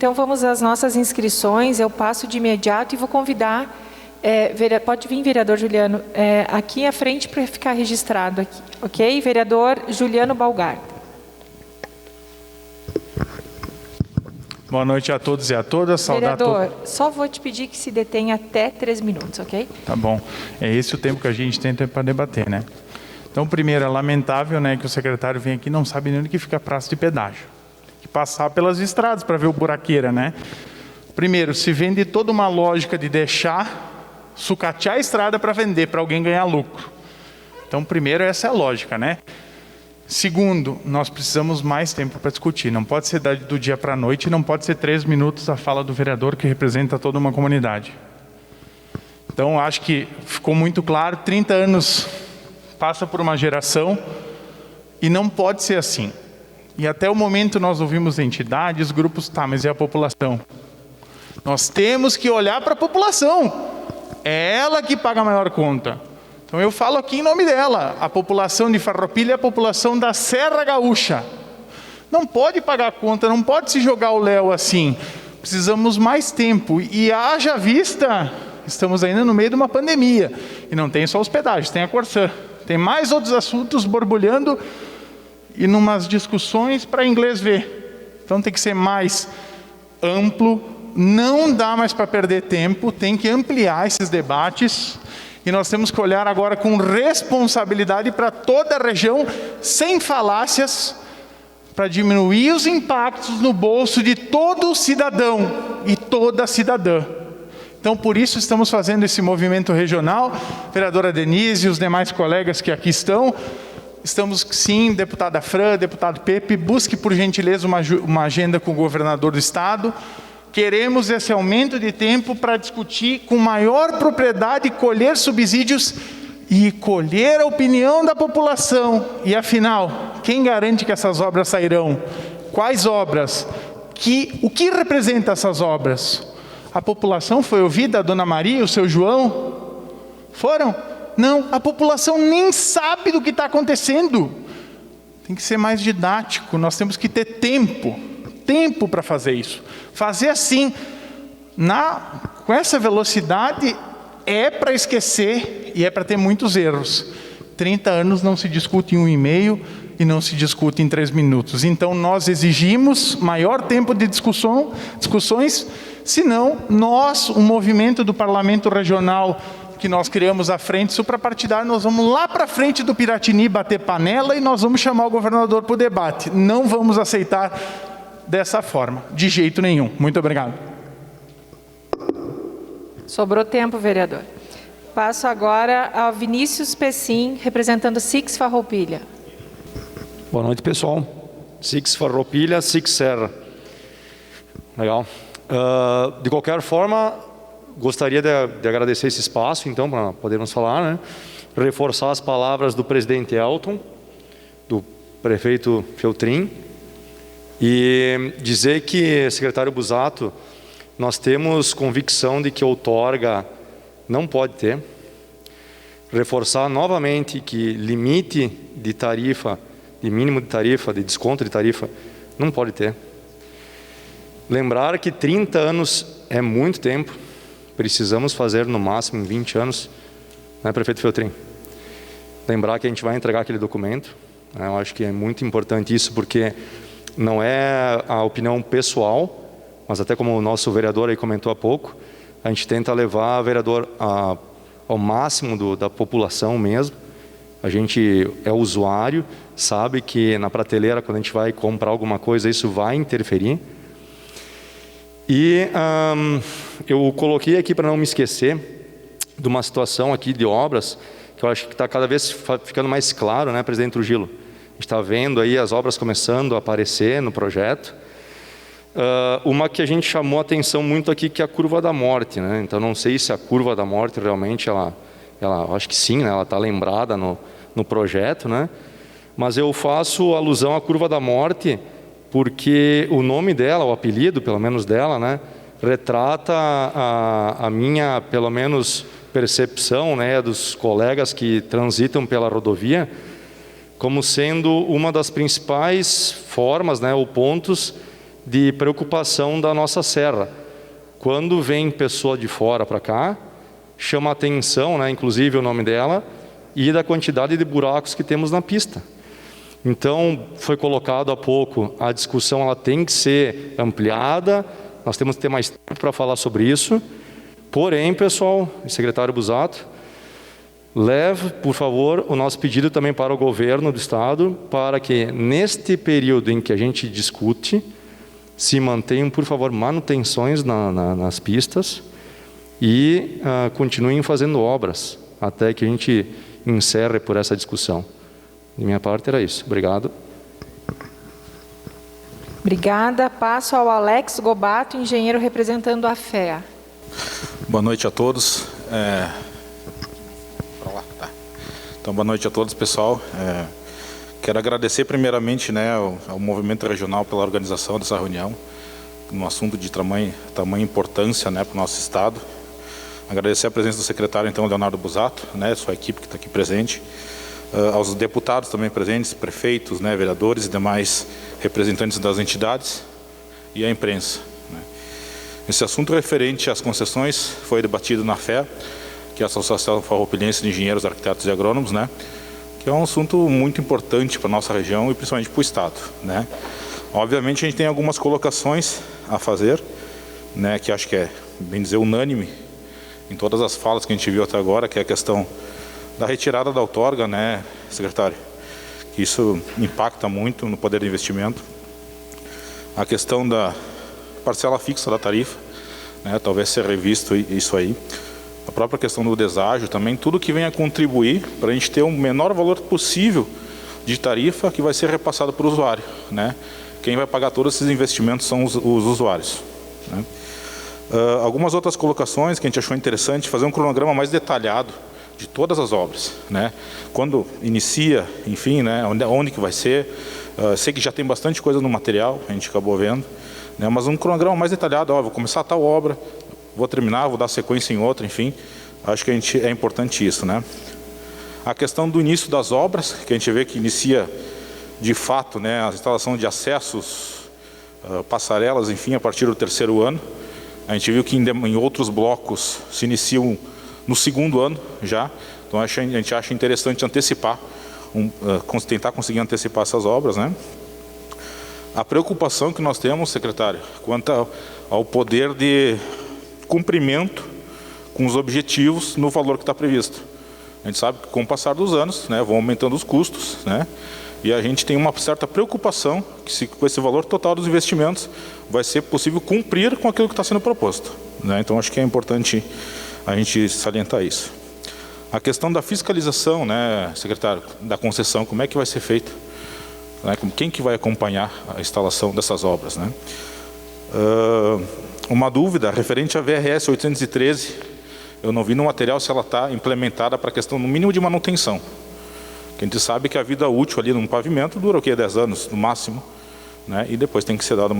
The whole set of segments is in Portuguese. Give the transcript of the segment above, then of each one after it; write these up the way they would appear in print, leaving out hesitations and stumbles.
Então, vamos às nossas inscrições. Eu passo de imediato e vou convidar, pode vir, vereador Juliano, aqui à frente para ficar registrado aqui, ok? Vereador Juliano Balgar. Boa noite a todos e a todas. Vereador, só vou te pedir que se detenha até 3 minutos, ok? Tá bom. É esse o tempo que a gente tem para debater, né? Então, primeiro, é lamentável, né, que o secretário vem aqui e não sabe nem onde que fica a praça de pedágio. Tem que passar pelas estradas para ver o buraqueira, né? Primeiro, se vende toda uma lógica de deixar sucatear a estrada para vender, para alguém ganhar lucro. Então, primeiro, essa é a lógica, né? Segundo, nós precisamos mais tempo para discutir. Não pode ser do dia para a noite, não pode ser 3 minutos a fala do vereador que representa toda uma comunidade. Então, acho que ficou muito claro, 30 anos passa por uma geração e não pode ser assim. E até o momento nós ouvimos entidades, grupos, mas e a população? Nós temos que olhar para a população. É ela que paga a maior conta. Então eu falo aqui em nome dela, a população de Farroupilha é a população da Serra Gaúcha. Não pode pagar a conta, não pode se jogar o léu assim. Precisamos mais tempo. E haja vista, estamos ainda no meio de uma pandemia. E não tem só os pedágios, tem a Corsã. Tem mais outros assuntos borbulhando e numas discussões para inglês ver. Então tem que ser mais amplo, não dá mais para perder tempo, tem que ampliar esses debates. E nós temos que olhar agora com responsabilidade para toda a região, sem falácias, para diminuir os impactos no bolso de todo cidadão e toda cidadã. Então, por isso estamos fazendo esse movimento regional. Vereadora Denise e os demais colegas que aqui estão, estamos sim, deputada Fran, deputado Pepe, busque por gentileza uma agenda com o governador do estado. Queremos esse aumento de tempo para discutir com maior propriedade, colher subsídios e colher a opinião da população. E afinal, quem garante que essas obras sairão? Quais obras? O que representa essas obras? A população foi ouvida, a dona Maria, o seu João? Foram? Não, a população nem sabe do que está acontecendo. Tem que ser mais didático, nós temos que ter tempo para fazer isso. Fazer assim, com essa velocidade, é para esquecer e é para ter muitos erros. 30 anos não se discute em 1,5 e não se discute em 3 minutos. Então nós exigimos maior tempo de discussões, senão nós, o movimento do Parlamento Regional que nós criamos à frente suprapartidário, nós vamos lá para frente do Piratini bater panela e nós vamos chamar o governador para o debate. Não vamos aceitar dessa forma, de jeito nenhum. Muito obrigado. Sobrou tempo, vereador. Passo agora ao Vinícius Pessim, representando Six Farroupilha. Boa noite, pessoal. Six Farroupilha, Six Serra. Legal. De qualquer forma, gostaria de agradecer esse espaço, então, para podermos falar, né? Reforçar as palavras do presidente Elton, do prefeito Feltrin, e dizer que, secretário Busato, nós temos convicção de que outorga não pode ter. Reforçar novamente que limite de tarifa, de mínimo de tarifa, de desconto de tarifa, não pode ter. Lembrar que 30 anos é muito tempo, precisamos fazer no máximo 20 anos, né, prefeito Feltrin? Lembrar que a gente vai entregar aquele documento, né? Eu acho que é muito importante isso, porque não é a opinião pessoal, mas até como o nosso vereador aí comentou há pouco, a gente tenta levar o vereador ao máximo da população mesmo. A gente é usuário, sabe que na prateleira, quando a gente vai comprar alguma coisa, isso vai interferir. E eu coloquei aqui, para não me esquecer, de uma situação aqui de obras, que eu acho que está cada vez ficando mais claro, né, presidente Trujillo? A gente está vendo aí as obras começando a aparecer no projeto. Uma que a gente chamou a atenção muito aqui, que é a curva da morte, né? Então não sei se a curva da morte realmente, ela acho que sim, né? Ela está lembrada no projeto, né? Mas eu faço alusão à curva da morte porque o nome dela, o apelido pelo menos dela, né, retrata a minha, pelo menos, percepção, né, dos colegas que transitam pela rodovia, como sendo uma das principais formas, né, ou pontos de preocupação da nossa serra. Quando vem pessoa de fora para cá, chama a atenção, né, inclusive o nome dela, e da quantidade de buracos que temos na pista. Então, foi colocado há pouco, a discussão ela tem que ser ampliada, nós temos que ter mais tempo para falar sobre isso. Porém, pessoal, secretário Busato, leve, por favor, o nosso pedido também para o governo do Estado, para que neste período em que a gente discute, se mantenham, por favor, manutenções nas pistas e continuem fazendo obras, até que a gente encerre por essa discussão. De minha parte era isso. Obrigado. Obrigada. Passo ao Alex Gobato, engenheiro representando a FEA. Boa noite a todos. Então, boa noite a todos, pessoal. Quero agradecer primeiramente, né, ao movimento regional pela organização dessa reunião, num assunto de tamanha importância, né, para o nosso Estado. Agradecer a presença do secretário, então, Leonardo Busato, né, sua equipe que está aqui presente, aos deputados também presentes, prefeitos, né, vereadores e demais representantes das entidades e a imprensa. Né. Esse assunto referente às concessões foi debatido na FEA, que é a Associação Farroupilhense de Engenheiros, Arquitetos e Agrônomos, né, que é um assunto muito importante para a nossa região e principalmente para o Estado. Né. Obviamente, a gente tem algumas colocações a fazer, né, que acho que é, bem dizer, unânime em todas as falas que a gente viu até agora, que é a questão da retirada da outorga, né, secretário? Que isso impacta muito no poder de investimento. A questão da parcela fixa da tarifa, né, talvez ser revisto isso aí. A própria questão do deságio também, tudo que venha contribuir para a gente ter o menor valor possível de tarifa que vai ser repassado para o usuário, né? Quem vai pagar todos esses investimentos são os usuários, né? Algumas outras colocações que a gente achou interessante, fazer um cronograma mais detalhado de todas as obras, né? Quando inicia, enfim, né? Onde que vai ser. Sei que já tem bastante coisa no material, a gente acabou vendo, né? Mas um cronograma mais detalhado, ó, vou começar tal obra, vou terminar, vou dar sequência em outra, enfim. Acho que é importante isso, né? A questão do início das obras, que a gente vê que inicia de fato, né, a instalação de acessos, passarelas, enfim, a partir do 3º ano. A gente viu que em outros blocos se iniciam no 2º ano já. Então a gente acha interessante antecipar, tentar conseguir antecipar essas obras, né? A preocupação que nós temos, secretário, quanto ao poder de cumprimento com os objetivos no valor que está previsto. A gente sabe que com o passar dos anos, né, vão aumentando os custos, né? E a gente tem uma certa preocupação que se com esse valor total dos investimentos vai ser possível cumprir com aquilo que está sendo proposto, né? Então acho que é importante a gente salientar isso. A questão da fiscalização, né, secretário, da concessão, como é que vai ser feita? Né, quem que vai acompanhar a instalação dessas obras, né? Uma dúvida referente à VRS 813, eu não vi no material se ela está implementada para a questão no mínimo de manutenção. Que a gente sabe que a vida útil ali num pavimento dura o quê? 10 anos no máximo, né? E depois tem que ser dado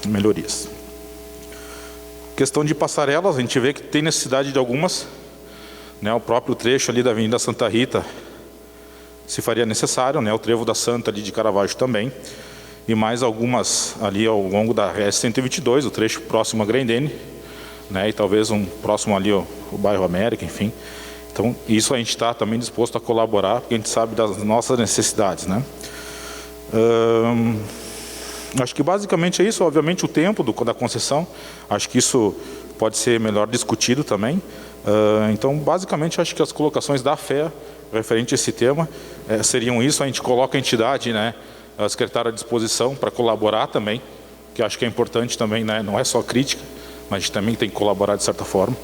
melhorias. Questão de passarelas, a gente vê que tem necessidade de algumas, né? O próprio trecho ali da Avenida Santa Rita se faria necessário, né? O trevo da Santa ali de Caravaggio também, e mais algumas ali ao longo da RS 122, o trecho próximo a Grendene, né? E talvez um próximo ali o bairro América, enfim. Então, isso a gente está também disposto a colaborar, porque a gente sabe das nossas necessidades, né? Acho que basicamente é isso. Obviamente o tempo da concessão, acho que isso pode ser melhor discutido também. Então, basicamente, acho que as colocações da FEA referente a esse tema seriam isso. A gente coloca a entidade, né, a secretária à disposição para colaborar também, que acho que é importante também, né? Não é só crítica, mas a gente também tem que colaborar de certa forma.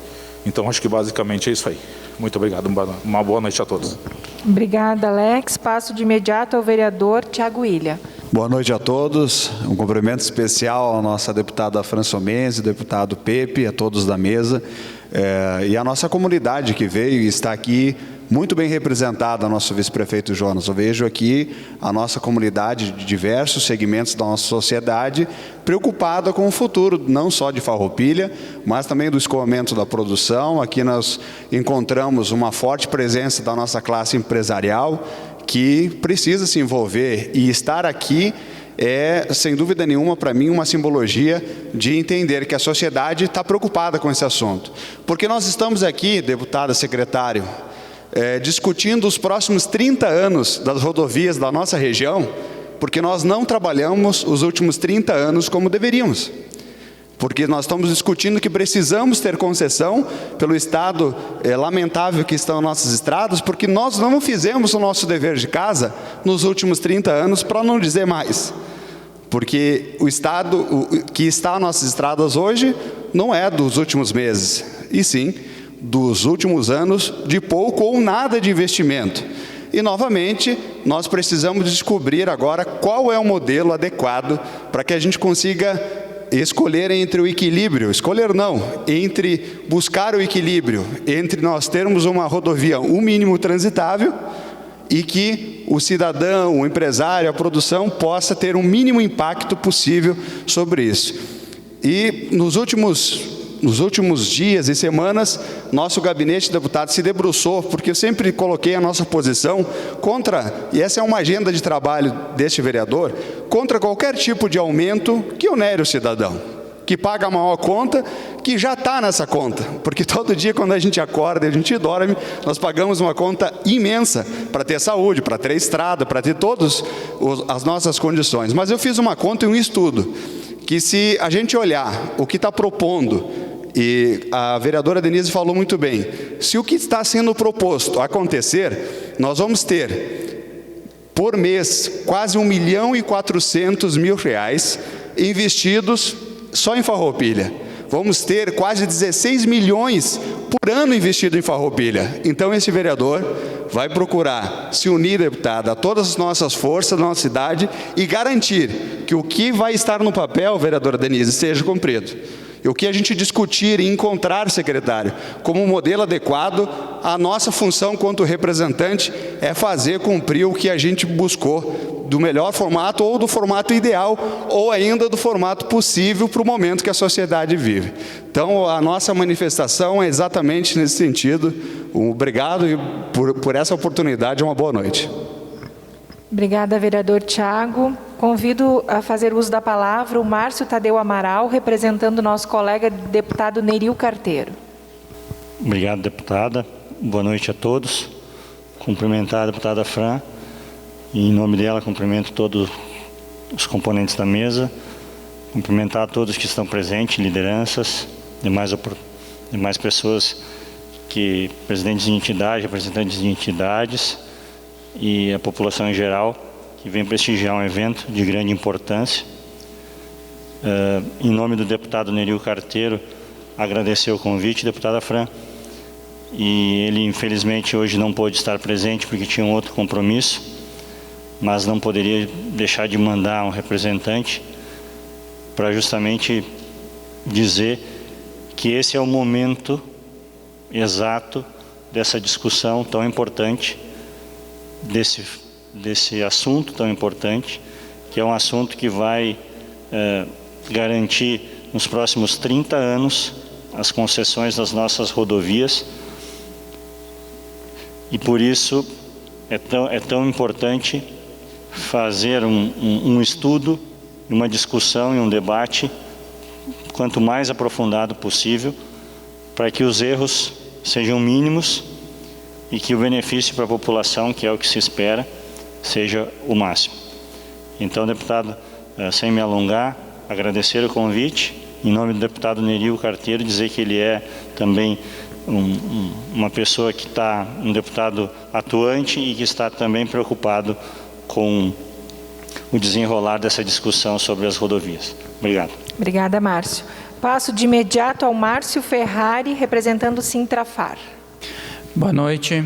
Então, acho que basicamente é isso aí. Muito obrigado. Uma boa noite a todos. Obrigada, Alex. Passo de imediato ao vereador Tiago Ilha. Boa noite a todos. Um cumprimento especial à nossa deputada Françomense, deputado Pepe, a todos da mesa. E a nossa comunidade que veio e está aqui muito bem representada, nosso vice-prefeito Jonas. Eu vejo aqui a nossa comunidade de diversos segmentos da nossa sociedade preocupada com o futuro, não só de Farroupilha, mas também do escoamento da produção. Aqui nós encontramos uma forte presença da nossa classe empresarial que precisa se envolver e estar aqui é, sem dúvida nenhuma, para mim, uma simbologia de entender que a sociedade está preocupada com esse assunto. Porque nós estamos aqui, deputada, secretário, discutindo os próximos 30 anos das rodovias da nossa região, porque nós não trabalhamos os últimos 30 anos como deveríamos. Porque nós estamos discutindo que precisamos ter concessão pelo estado lamentável que estão nossas estradas, porque nós não fizemos o nosso dever de casa nos últimos 30 anos, para não dizer mais. Porque o estado que está nas nossas estradas hoje não é dos últimos meses, e sim dos últimos anos de pouco ou nada de investimento. E, novamente, nós precisamos descobrir agora qual é o modelo adequado para que a gente consiga escolher entre o equilíbrio, entre buscar o equilíbrio, entre nós termos uma rodovia, um mínimo transitável, e que o cidadão, o empresário, a produção possa ter um mínimo impacto possível sobre isso. E nos últimos dias e semanas, nosso gabinete de deputados se debruçou, porque eu sempre coloquei a nossa posição contra, e essa é uma agenda de trabalho deste vereador, contra qualquer tipo de aumento que onere o cidadão, que paga a maior conta, que já está nessa conta, porque todo dia quando a gente acorda e a gente dorme, nós pagamos uma conta imensa para ter saúde, para ter estrada, para ter todas as nossas condições. Mas eu fiz uma conta e um estudo, que se a gente olhar o que está propondo, e a vereadora Denise falou muito bem, se o que está sendo proposto acontecer, nós vamos ter, por mês, quase R$1.400.000 investidos só em Farroupilha. Vamos ter quase 16 milhões por ano investido em Farroupilha. Então, esse vereador vai procurar se unir, deputada, a todas as nossas forças da nossa cidade e garantir que o que vai estar no papel, vereadora Denise, seja cumprido. E o que a gente discutir e encontrar, secretário, como um modelo adequado, a nossa função quanto representante é fazer cumprir o que a gente buscou do melhor formato ou do formato ideal ou ainda do formato possível para o momento que a sociedade vive. Então, a nossa manifestação é exatamente nesse sentido. Obrigado por essa oportunidade. Uma boa noite. Obrigada, vereador Tiago. Convido a fazer uso da palavra o Márcio Tadeu Amaral, representando o nosso colega deputado Neril Carteiro. Obrigado, deputada. Boa noite a todos. Cumprimentar a deputada Fran. E, em nome dela, cumprimento todos os componentes da mesa. Cumprimentar todos que estão presentes, lideranças, demais pessoas, presidentes de entidades, representantes de entidades e a população em geral, que vem prestigiar um evento de grande importância. Em nome do deputado Neril Carteiro, agradecer o convite, deputada Fran. E ele, infelizmente, hoje não pôde estar presente porque tinha um outro compromisso, mas não poderia deixar de mandar um representante para justamente dizer que esse é o momento exato dessa discussão tão importante, desse assunto tão importante, que é um assunto que vai garantir nos próximos 30 anos as concessões das nossas rodovias, e por isso é tão importante fazer um estudo, uma discussão e um debate quanto mais aprofundado possível, para que os erros sejam mínimos e que o benefício para a população, que é o que se espera, seja o máximo. Então, deputado, sem me alongar, agradecer o convite, em nome do deputado Neril Carteiro, dizer que ele é também uma pessoa que está, um deputado atuante e que está também preocupado com o desenrolar dessa discussão sobre as rodovias. Obrigado. Obrigada, Márcio. Passo de imediato ao Márcio Ferrari, representando o Sintrafar. Boa noite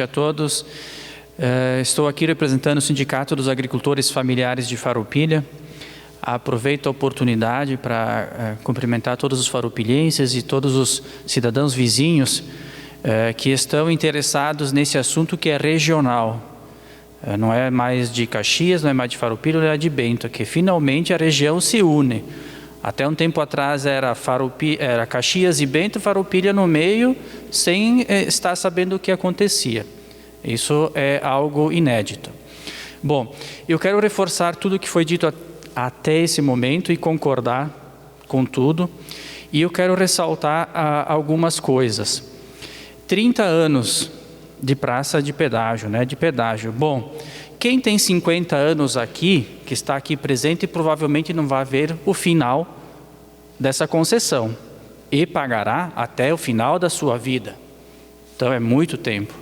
a todos. Estou aqui representando o Sindicato dos Agricultores Familiares de Farroupilha. Aproveito a oportunidade para cumprimentar todos os farroupilhenses e todos os cidadãos vizinhos que estão interessados nesse assunto que é regional. Não é mais de Caxias, não é mais de Farroupilha, é de Bento, que finalmente a região se une. Até um tempo atrás era Caxias e Bento, Farroupilha no meio, sem estar sabendo o que acontecia. Isso é algo inédito. Bom, eu quero reforçar tudo o que foi dito até esse momento e concordar com tudo. E eu quero ressaltar algumas coisas. 30 anos de praça de pedágio, né? De pedágio. Bom, quem tem 50 anos aqui, que está aqui presente, provavelmente não vai ver o final dessa concessão e pagará até o final da sua vida. Então é muito tempo.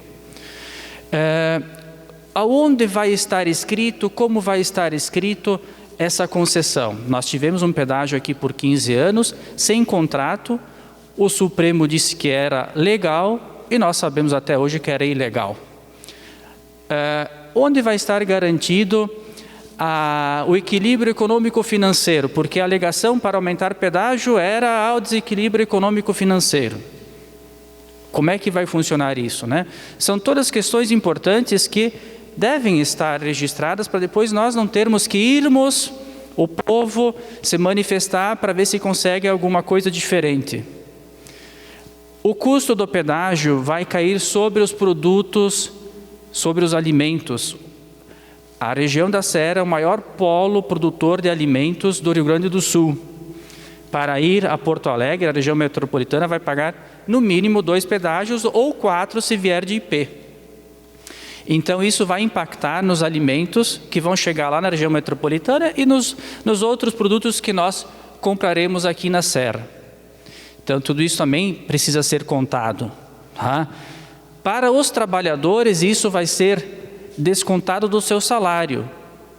Aonde vai estar escrito, como vai estar escrito essa concessão? Nós tivemos um pedágio aqui por 15 anos, sem contrato. O Supremo disse que era legal e nós sabemos até hoje que era ilegal. Onde vai estar garantido o equilíbrio econômico-financeiro? Porque a alegação para aumentar pedágio era o desequilíbrio econômico-financeiro. Como é que vai funcionar isso, né? São todas questões importantes que devem estar registradas para depois nós não termos que irmos, o povo, se manifestar para ver se consegue alguma coisa diferente. O custo do pedágio vai cair sobre os produtos, sobre os alimentos. A região da Serra é o maior polo produtor de alimentos do Rio Grande do Sul. Para ir a Porto Alegre, a região metropolitana vai pagar no mínimo 2 pedágios ou 4 se vier de IP. Então isso vai impactar nos alimentos que vão chegar lá na região metropolitana e nos outros produtos que nós compraremos aqui na Serra. Então tudo isso também precisa ser contado. Tá? Para os trabalhadores isso vai ser descontado do seu salário.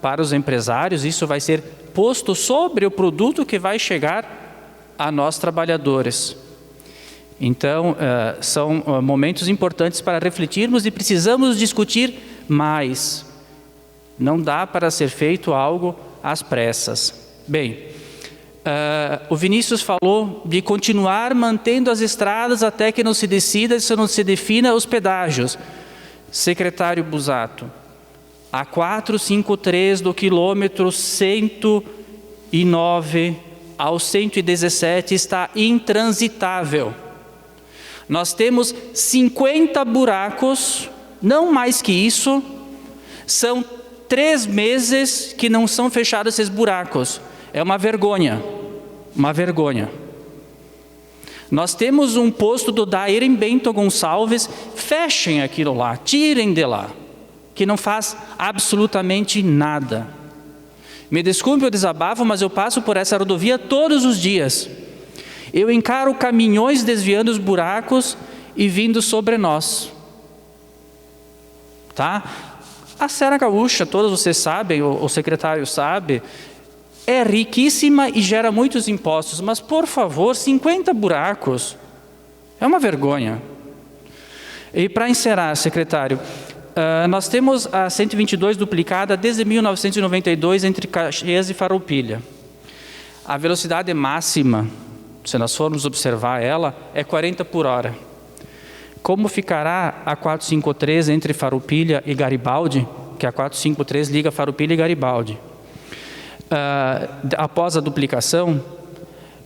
Para os empresários isso vai ser posto sobre o produto que vai chegar a nós trabalhadores. Então, são momentos importantes para refletirmos e precisamos discutir mais. Não dá para ser feito algo às pressas. Bem, o Vinícius falou de continuar mantendo as estradas até que não se decida, se não se defina os pedágios. Secretário Busato, a 453 do quilômetro 109 ao 117 está intransitável. Nós temos 50 buracos, não mais que isso. São 3 meses que não são fechados esses buracos. É uma vergonha, uma vergonha. Nós temos um posto do DAER em Bento Gonçalves, fechem aquilo lá, tirem de lá, que não faz absolutamente nada. Me desculpe o desabafo, mas eu passo por essa rodovia todos os dias. Eu encaro caminhões desviando os buracos e vindo sobre nós. Tá? A Serra Gaúcha, todos vocês sabem, o secretário sabe, é riquíssima e gera muitos impostos, mas por favor, 50 buracos, é uma vergonha. E para encerrar, secretário, nós temos a 122 duplicada desde 1992 entre Caxias e Farroupilha. A velocidade máxima, se nós formos observar ela, é 40 por hora. Como ficará a 453 entre Farroupilha e Garibaldi, que a 453 liga Farroupilha e Garibaldi? Após a duplicação,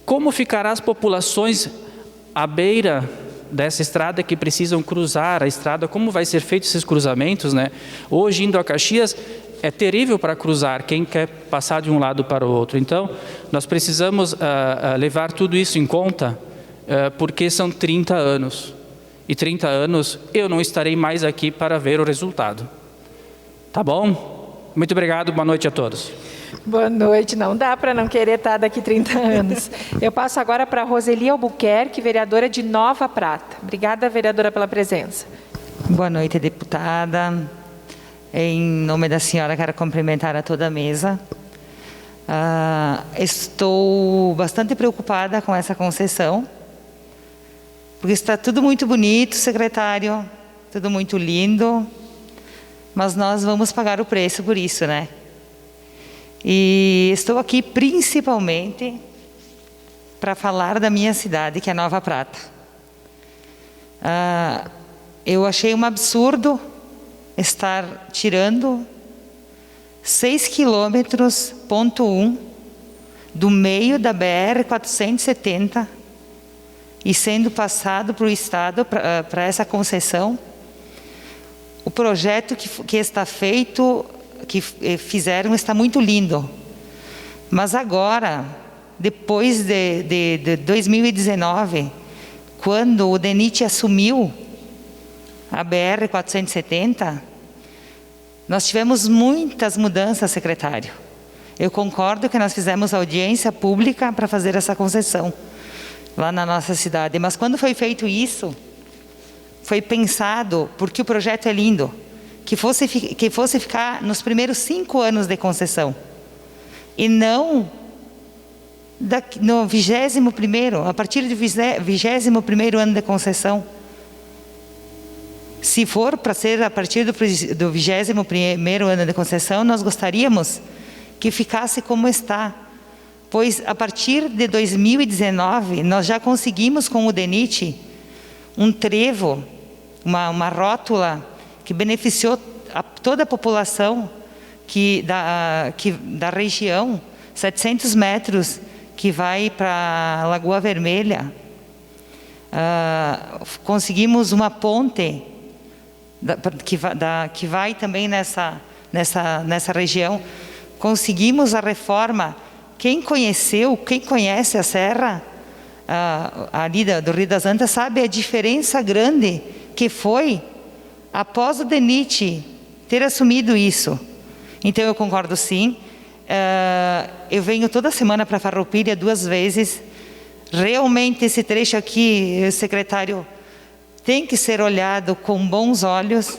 como ficará as populações à beira dessa estrada que precisam cruzar a estrada? Como vai ser feito esses cruzamentos, né? Hoje, indo a Caxias, é terrível para cruzar, quem quer passar de um lado para o outro. Então, nós precisamos levar tudo isso em conta, porque são 30 anos. E 30 anos eu não estarei mais aqui para ver o resultado. Tá bom? Muito obrigado, boa noite a todos. Boa noite, não dá para não querer estar daqui 30 anos. Eu passo agora para a Roseli Albuquerque, vereadora de Nova Prata. Obrigada, vereadora, pela presença. Boa noite, deputada. Em nome da senhora, quero cumprimentar a toda a mesa. Estou bastante preocupada com essa concessão, porque está tudo muito bonito, secretário, tudo muito lindo, mas nós vamos pagar o preço por isso, né? E estou aqui principalmente para falar da minha cidade, que é Nova Prata. Eu achei um absurdo estar tirando 6 quilômetros, ponto 1, do meio da BR-470 e sendo passado para o Estado, para essa concessão. O projeto que está feito fizeram está muito lindo. Mas agora, depois de 2019, quando o DENIT assumiu a BR-470, nós tivemos muitas mudanças, secretário. Eu concordo que nós fizemos audiência pública para fazer essa concessão lá na nossa cidade. Mas quando foi feito isso, foi pensado, porque o projeto é lindo, que fosse ficar nos primeiros 5 anos de concessão. E não no 21º, a partir do 21º ano de concessão. Se for para ser a partir do 21º ano de concessão, nós gostaríamos que ficasse como está. Pois a partir de 2019, nós já conseguimos com o DENIT um trevo, uma rótula que beneficiou toda a população da região, 700 metros, que vai para a Lagoa Vermelha. Conseguimos uma ponte que vai também nessa região. Conseguimos a reforma. Quem conhece a serra ali do Rio das Antas sabe a diferença grande que foi após o DENIT ter assumido isso. Então eu concordo sim. Eu venho toda semana para Farroupilha 2 vezes. Realmente esse trecho aqui, secretário, tem que ser olhado com bons olhos,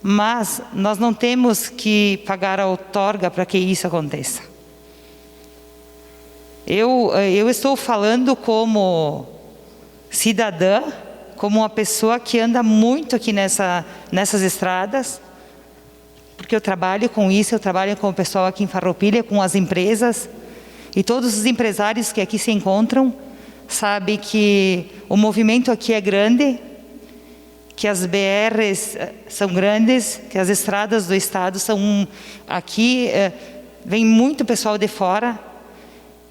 mas nós não temos que pagar a outorga para que isso aconteça. Eu estou falando como cidadã, como uma pessoa que anda muito aqui nessas estradas, porque eu trabalho com isso, eu trabalho com o pessoal aqui em Farroupilha, com as empresas, e todos os empresários que aqui se encontram sabem que o movimento aqui é grande, que as BRs são grandes, que as estradas do estado são aqui, vem muito pessoal de fora.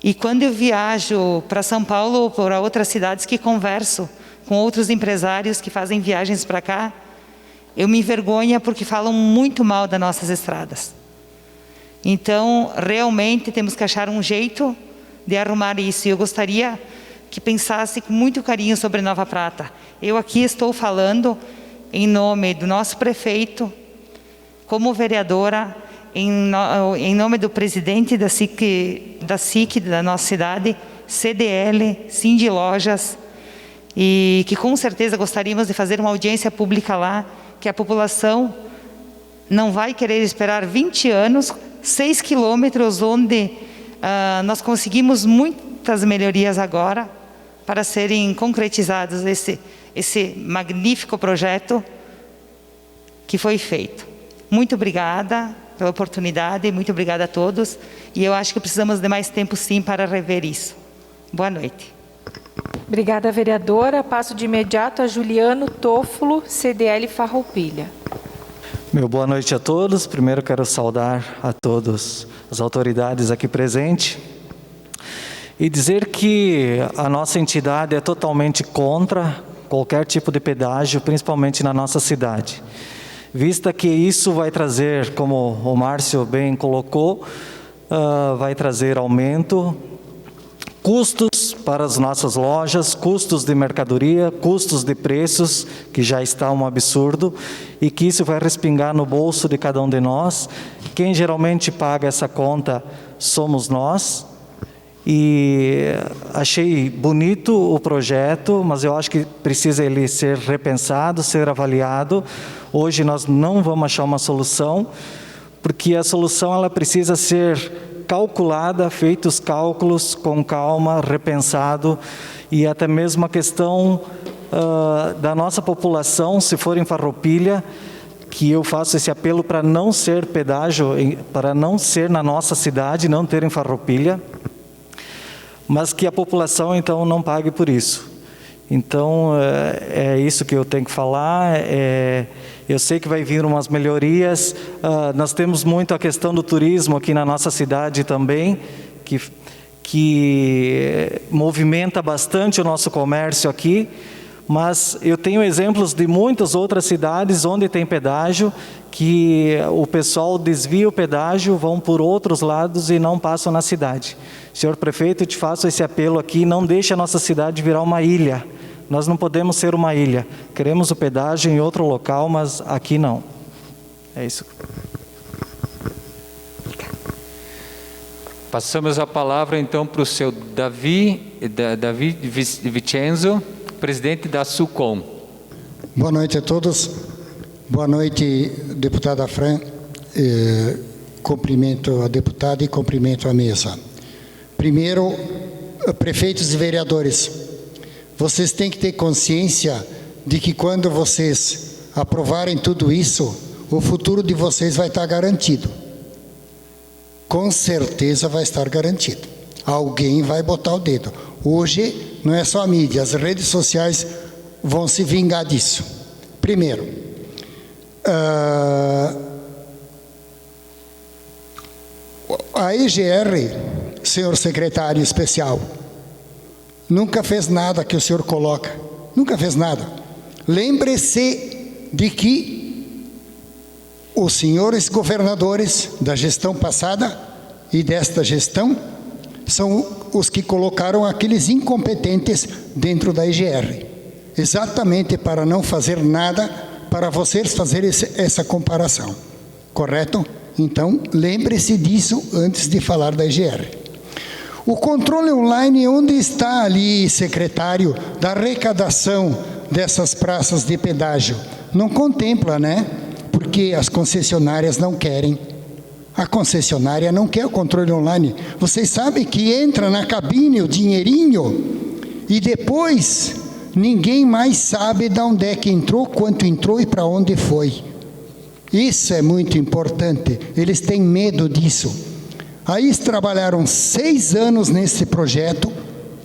E quando eu viajo para São Paulo ou para outras cidades que converso com outros empresários que fazem viagens para cá, eu me envergonho porque falam muito mal das nossas estradas. Então, realmente temos que achar um jeito de arrumar isso. E eu gostaria que pensasse com muito carinho sobre Nova Prata. Eu aqui estou falando em nome do nosso prefeito, como vereadora, em nome do presidente da SIC da nossa cidade, CDL, Cindy Lojas, e que com certeza gostaríamos de fazer uma audiência pública lá, que a população não vai querer esperar 20 anos, 6 quilômetros, onde nós conseguimos muitas melhorias agora, para serem concretizados esse magnífico projeto que foi feito. Muito obrigada pela oportunidade, muito obrigada a todos, e eu acho que precisamos de mais tempo sim para rever isso. Boa noite. Obrigada, vereadora. Passo de imediato a Juliano Toffolo, CDL Farroupilha. Boa noite a todos. Primeiro quero saudar a todas as autoridades aqui presentes e dizer que a nossa entidade é totalmente contra qualquer tipo de pedágio, principalmente na nossa cidade. Vista que isso vai trazer, como o Márcio bem colocou, vai trazer aumento, custos para as nossas lojas, custos de mercadoria, custos de preços, que já está um absurdo, e que isso vai respingar no bolso de cada um de nós. Quem geralmente paga essa conta somos nós. E achei bonito o projeto, mas eu acho que precisa ele ser repensado, ser avaliado. Hoje nós não vamos achar uma solução, porque a solução ela precisa ser calculada, feitos cálculos com calma, repensado, e até mesmo a questão da nossa população, se for em Farroupilha, que eu faço esse apelo para não ser pedágio, para não ser na nossa cidade, não ter em Farroupilha, mas que a população, então, não pague por isso. Então, é isso que eu tenho que falar. Eu sei que vai vir umas melhorias. Nós temos muito a questão do turismo aqui na nossa cidade também, que movimenta bastante o nosso comércio aqui, mas eu tenho exemplos de muitas outras cidades onde tem pedágio, que o pessoal desvia o pedágio, vão por outros lados e não passam na cidade. Senhor prefeito, eu te faço esse apelo aqui, não deixe a nossa cidade virar uma ilha. Nós não podemos ser uma ilha. Queremos o pedágio em outro local, mas aqui não. É isso. Passamos a palavra então para o seu Davi Vicenzo, presidente da SUCOM. Boa noite a todos. Boa noite, deputada Fran. Cumprimento a deputada e cumprimento a mesa. Primeiro, prefeitos e vereadores, vocês têm que ter consciência de que quando vocês aprovarem tudo isso, o futuro de vocês vai estar garantido. Com certeza vai estar garantido. Alguém vai botar o dedo. Hoje, não é só a mídia, as redes sociais vão se vingar disso. Primeiro, a EGR, senhor secretário especial, nunca fez nada que o senhor coloca. Nunca fez nada. Lembre-se de que os senhores governadores da gestão passada e desta gestão são os que colocaram aqueles incompetentes dentro da EGR. Exatamente para não fazer nada, para vocês fazerem essa comparação. Correto? Então, lembre-se disso antes de falar da EGR. O controle online, onde está ali, secretário, da arrecadação dessas praças de pedágio? Não contempla, né? Porque as concessionárias não querem. A concessionária não quer o controle online. Vocês sabem que entra na cabine o dinheirinho e depois ninguém mais sabe de onde é que entrou, quanto entrou e para onde foi. Isso é muito importante. Eles têm medo disso. Aí eles trabalharam 6 anos nesse projeto.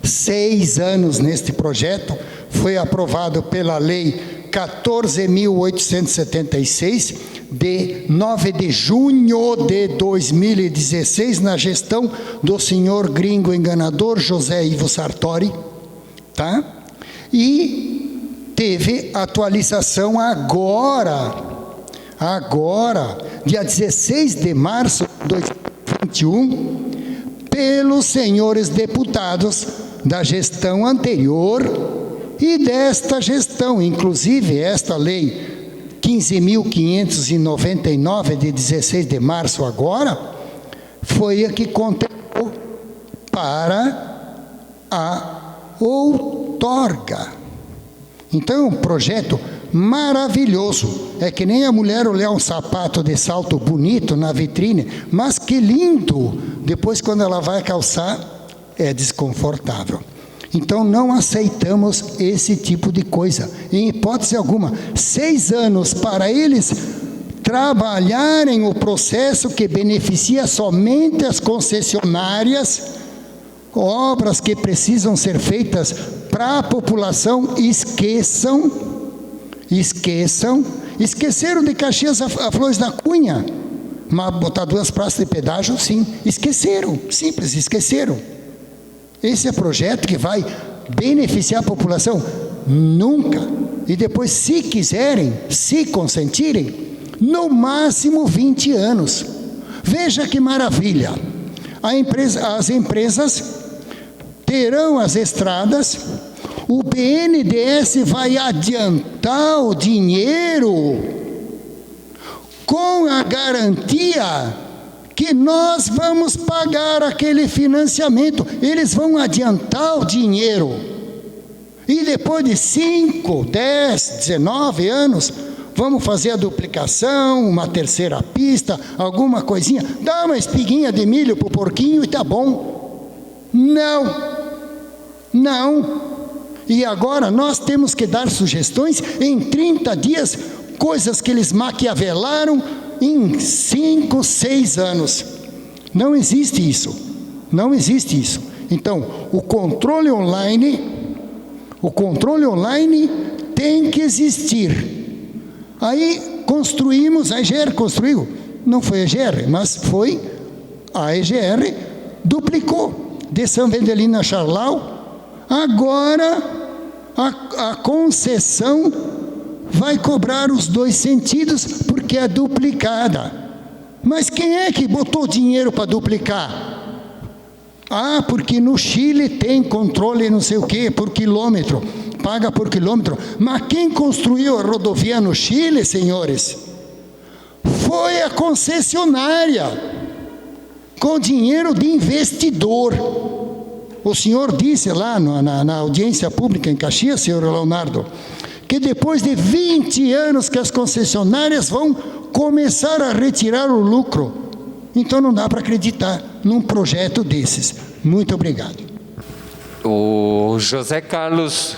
6 anos neste projeto. Foi aprovado pela lei 14.876, de 9 de junho de 2016, na gestão do senhor gringo enganador José Ivo Sartori, tá? E teve atualização agora, dia 16 de março de 2021, pelos senhores deputados da gestão anterior e desta gestão, inclusive esta lei 15.599 de 16 de março agora, foi a que contemplou para a outorga. Então é um projeto maravilhoso. É que nem a mulher olhar um sapato de salto bonito na vitrine, mas que lindo! Depois, quando ela vai calçar, é desconfortável. Então, não aceitamos esse tipo de coisa, em hipótese alguma. 6 anos para eles trabalharem o processo que beneficia somente as concessionárias, obras que precisam ser feitas para a população, esqueceram de Caxias a Flores da Cunha, mas botar 2 praças de pedágio, sim, esqueceram, simples, esqueceram. Esse é projeto que vai beneficiar a população? Nunca. E depois, se quiserem, se consentirem, no máximo 20 anos. Veja que maravilha. As empresas terão as estradas, o BNDES vai adiantar o dinheiro com a garantia que nós vamos pagar aquele financiamento. Eles vão adiantar o dinheiro. E depois de 5, 10, 19 anos, vamos fazer a duplicação, uma terceira pista, alguma coisinha. Dá uma espiguinha de milho para o porquinho e tá bom. Não. E agora nós temos que dar sugestões em 30 dias, coisas que eles maquiavelaram em 5, 6 anos. Não existe isso. Então, o controle online tem que existir. Aí construímos, a EGR construiu, não foi a EGR, mas foi a EGR, duplicou de São Vendelino a Charlau. Agora a concessão vai cobrar os 2 sentidos porque é duplicada. Mas quem é que botou dinheiro para duplicar? Ah, porque no Chile tem controle não sei o quê, por quilômetro, paga por quilômetro. Mas quem construiu a rodovia no Chile, senhores, foi a concessionária, com dinheiro de investidor. O senhor disse lá na audiência pública em Caxias, senhor Leonardo, que depois de 20 anos que as concessionárias vão começar a retirar o lucro. Então não dá para acreditar num projeto desses. Muito obrigado. O José Carlos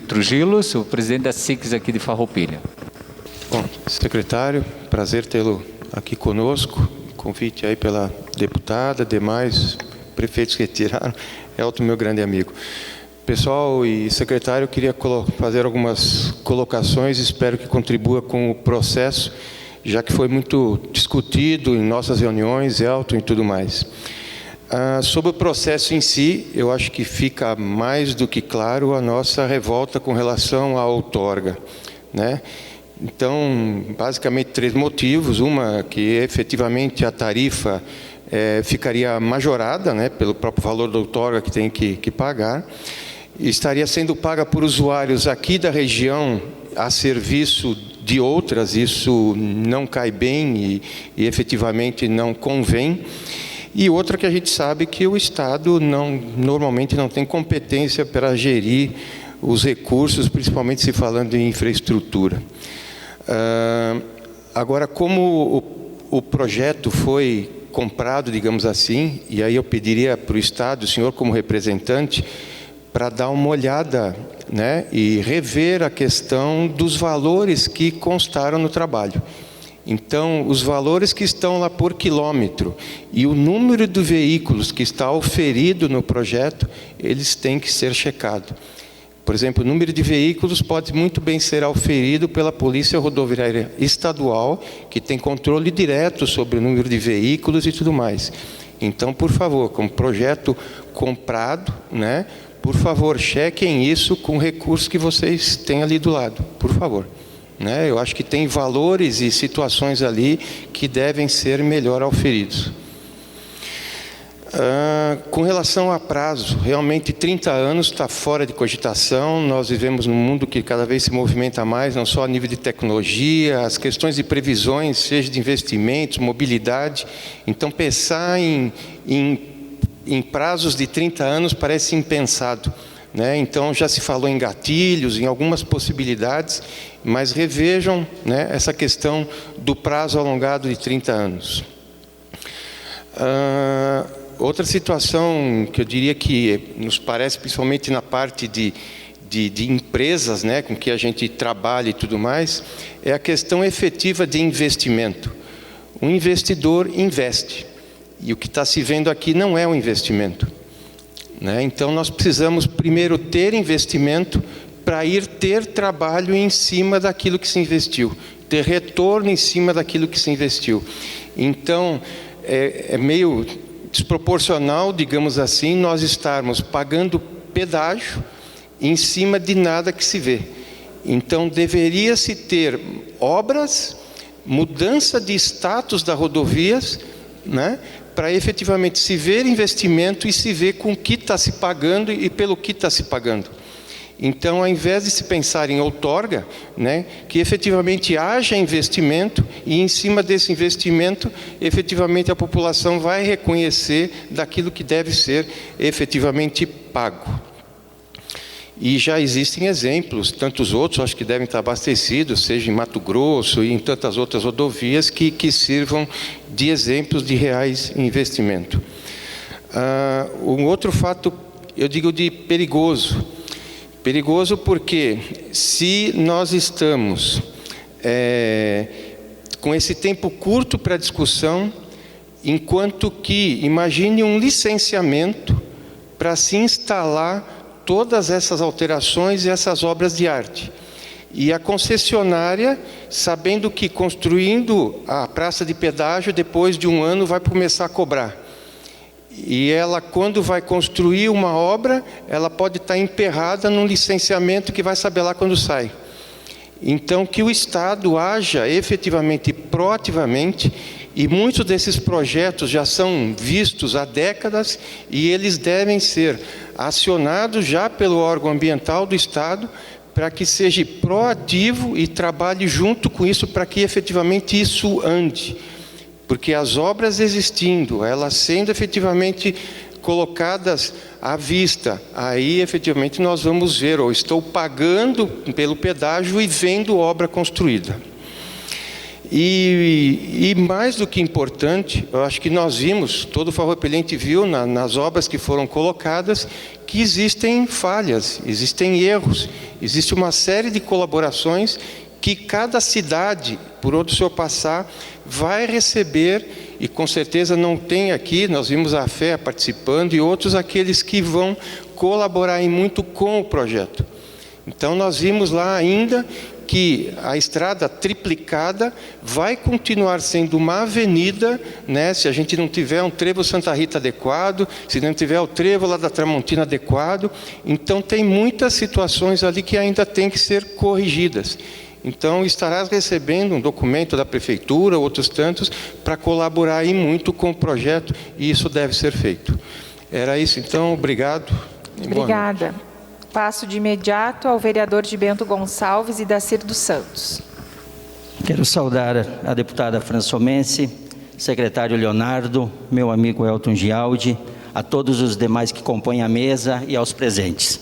Trujilos, o presidente da SICS aqui de Farroupilha. Bom, secretário, prazer tê-lo aqui conosco. Convite aí pela deputada, demais prefeitos que retiraram. Elton, meu grande amigo. Pessoal e secretário, eu queria fazer algumas colocações, espero que contribua com o processo, já que foi muito discutido em nossas reuniões, Elton e tudo mais. Sobre o processo em si, eu acho que fica mais do que claro a nossa revolta com relação à outorga, né? Então, basicamente 3 motivos. Uma, que efetivamente a tarifa ficaria majorada, né, pelo próprio valor da outorga que tem que pagar, estaria sendo paga por usuários aqui da região a serviço de outras, isso não cai bem e efetivamente não convém. E outra que a gente sabe que o Estado normalmente não tem competência para gerir os recursos, principalmente se falando em infraestrutura. Agora, como o projeto foi comprado, digamos assim, e aí eu pediria para o Estado, o senhor como representante, para dar uma olhada, né, e rever a questão dos valores que constaram no trabalho. Então, os valores que estão lá por quilômetro e o número de veículos que está oferido no projeto, eles têm que ser checados. Por exemplo, o número de veículos pode muito bem ser auferido pela Polícia Rodoviária Estadual, que tem controle direto sobre o número de veículos e tudo mais. Então, por favor, como projeto comprado, né, por favor, chequem isso com o recurso que vocês têm ali do lado, por favor. Né? Eu acho que tem valores e situações ali que devem ser melhor auferidos. Com relação a prazo, realmente 30 anos está fora de cogitação. Nós vivemos num mundo que cada vez se movimenta mais, não só a nível de tecnologia, as questões de previsões, seja de investimentos, mobilidade. Então, pensar em prazos de 30 anos parece impensado, né? Então, já se falou em gatilhos, em algumas possibilidades, mas revejam, né, essa questão do prazo alongado de 30 anos. Outra situação que eu diria que nos parece, principalmente na parte de empresas, né, com que a gente trabalha e tudo mais, é a questão efetiva de investimento. Um investidor investe, e o que está se vendo aqui não é um investimento, né? Então, nós precisamos primeiro ter investimento para ir ter trabalho em cima daquilo que se investiu, ter retorno em cima daquilo que se investiu. Então, é meio desproporcional, digamos assim, nós estarmos pagando pedágio em cima de nada que se vê. Então, deveria-se ter obras, mudança de status das rodovias, né, para efetivamente se ver investimento e se ver com o que está se pagando e pelo que está se pagando. Então, ao invés de se pensar em outorga, né, que efetivamente haja investimento e em cima desse investimento, efetivamente a população vai reconhecer daquilo que deve ser efetivamente pago. E já existem exemplos, tantos outros, acho que devem estar abastecidos, seja em Mato Grosso e em tantas outras rodovias que sirvam de exemplos de reais investimento. Um outro fato, eu digo de perigoso. Perigoso porque se nós estamos com esse tempo curto para discussão, enquanto que, imagine um licenciamento para se instalar todas essas alterações e essas obras de arte. E a concessionária, sabendo que construindo a praça de pedágio, depois de um ano vai começar a cobrar. E ela, quando vai construir uma obra, ela pode estar emperrada num licenciamento que vai saber lá quando sai. Então, que o Estado haja efetivamente, proativamente, e muitos desses projetos já são vistos há décadas e eles devem ser acionados já pelo órgão ambiental do Estado para que seja proativo e trabalhe junto com isso para que efetivamente isso ande. Porque as obras existindo, elas sendo efetivamente colocadas à vista, aí efetivamente nós vamos ver, ou estou pagando pelo pedágio e vendo obra construída. E mais do que importante, eu acho que nós vimos, todo o farroupilhense viu nas obras que foram colocadas, que existem falhas, existem erros, existe uma série de colaborações que cada cidade, por onde o senhor passar, vai receber, e com certeza não tem aqui, nós vimos a FEA participando e outros aqueles que vão colaborar muito com o projeto. Então nós vimos lá ainda que a estrada triplicada vai continuar sendo uma avenida, né, se a gente não tiver um trevo Santa Rita adequado, se não tiver o trevo lá da Tramontina adequado. Então tem muitas situações ali que ainda tem que ser corrigidas. Então estarás recebendo um documento da Prefeitura, outros tantos, para colaborar aí muito com o projeto, e isso deve ser feito. Era isso então, obrigado. Obrigada. Passo de imediato ao vereador de Bento Gonçalves e Dacir dos Santos. Quero saudar a deputada Françomense, secretário Leonardo, meu amigo Elton Gialdi, a todos os demais que compõem a mesa e aos presentes.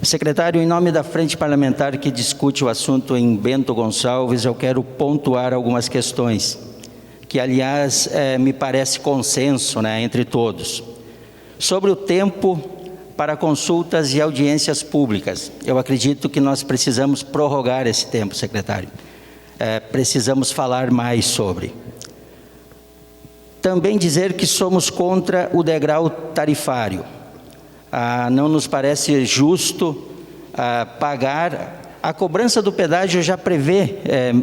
Secretário, em nome da Frente Parlamentar que discute o assunto em Bento Gonçalves, eu quero pontuar algumas questões, que aliás me parece consenso, né, entre todos. Sobre o tempo para consultas e audiências públicas, eu acredito que nós precisamos prorrogar esse tempo, secretário. Precisamos falar mais sobre. Também dizer que somos contra o degrau tarifário. Não nos parece justo pagar. A cobrança do pedágio já prevê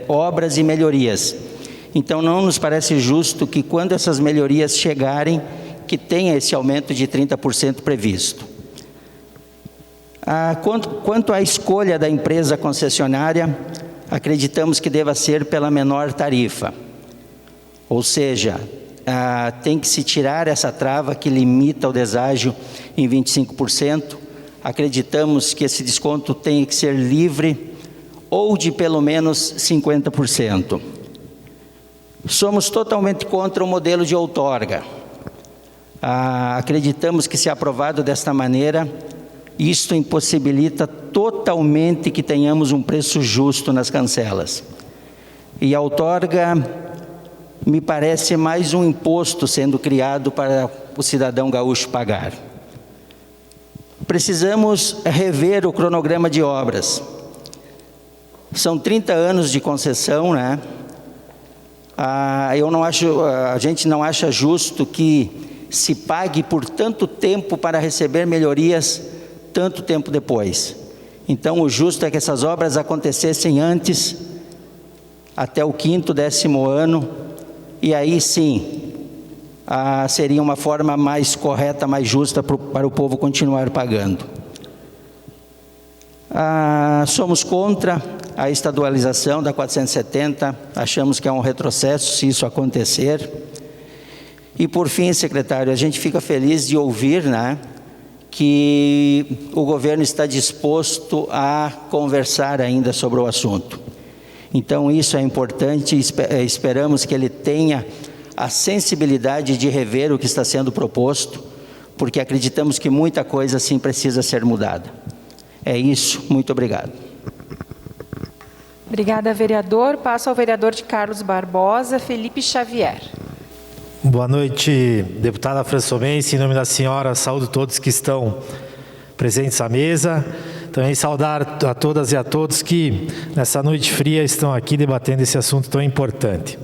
obras e melhorias. Então não nos parece justo que quando essas melhorias chegarem, que tenha esse aumento de 30% previsto. Quanto à escolha da empresa concessionária, acreditamos que deva ser pela menor tarifa. Ou seja, tem que se tirar essa trava que limita o deságio em 25%. Acreditamos que esse desconto tem que ser livre ou de pelo menos 50%. Somos totalmente contra o modelo de outorga. Acreditamos que, se aprovado desta maneira, isto impossibilita totalmente que tenhamos um preço justo nas cancelas. E a outorga me parece mais um imposto sendo criado para o cidadão gaúcho pagar. Precisamos rever o cronograma de obras. São 30 anos de concessão, né? A gente não acha justo que se pague por tanto tempo para receber melhorias tanto tempo depois. Então, o justo é que essas obras acontecessem antes, até o 5º, 10º ano, e aí sim, seria uma forma mais correta, mais justa para o povo continuar pagando. Somos contra a estadualização da 470, achamos que é um retrocesso se isso acontecer. E por fim, secretário, a gente fica feliz de ouvir, né, que o governo está disposto a conversar ainda sobre o assunto. Então isso é importante, esperamos que ele tenha a sensibilidade de rever o que está sendo proposto, porque acreditamos que muita coisa sim precisa ser mudada. É isso, muito obrigado. Obrigada, vereador. Passo ao vereador de Carlos Barbosa, Felipe Xavier. Boa noite, deputada Françomense. Em nome da senhora, saúdo todos que estão presentes à mesa. Também saudar a todas e a todos que, nessa noite fria, estão aqui debatendo esse assunto tão importante.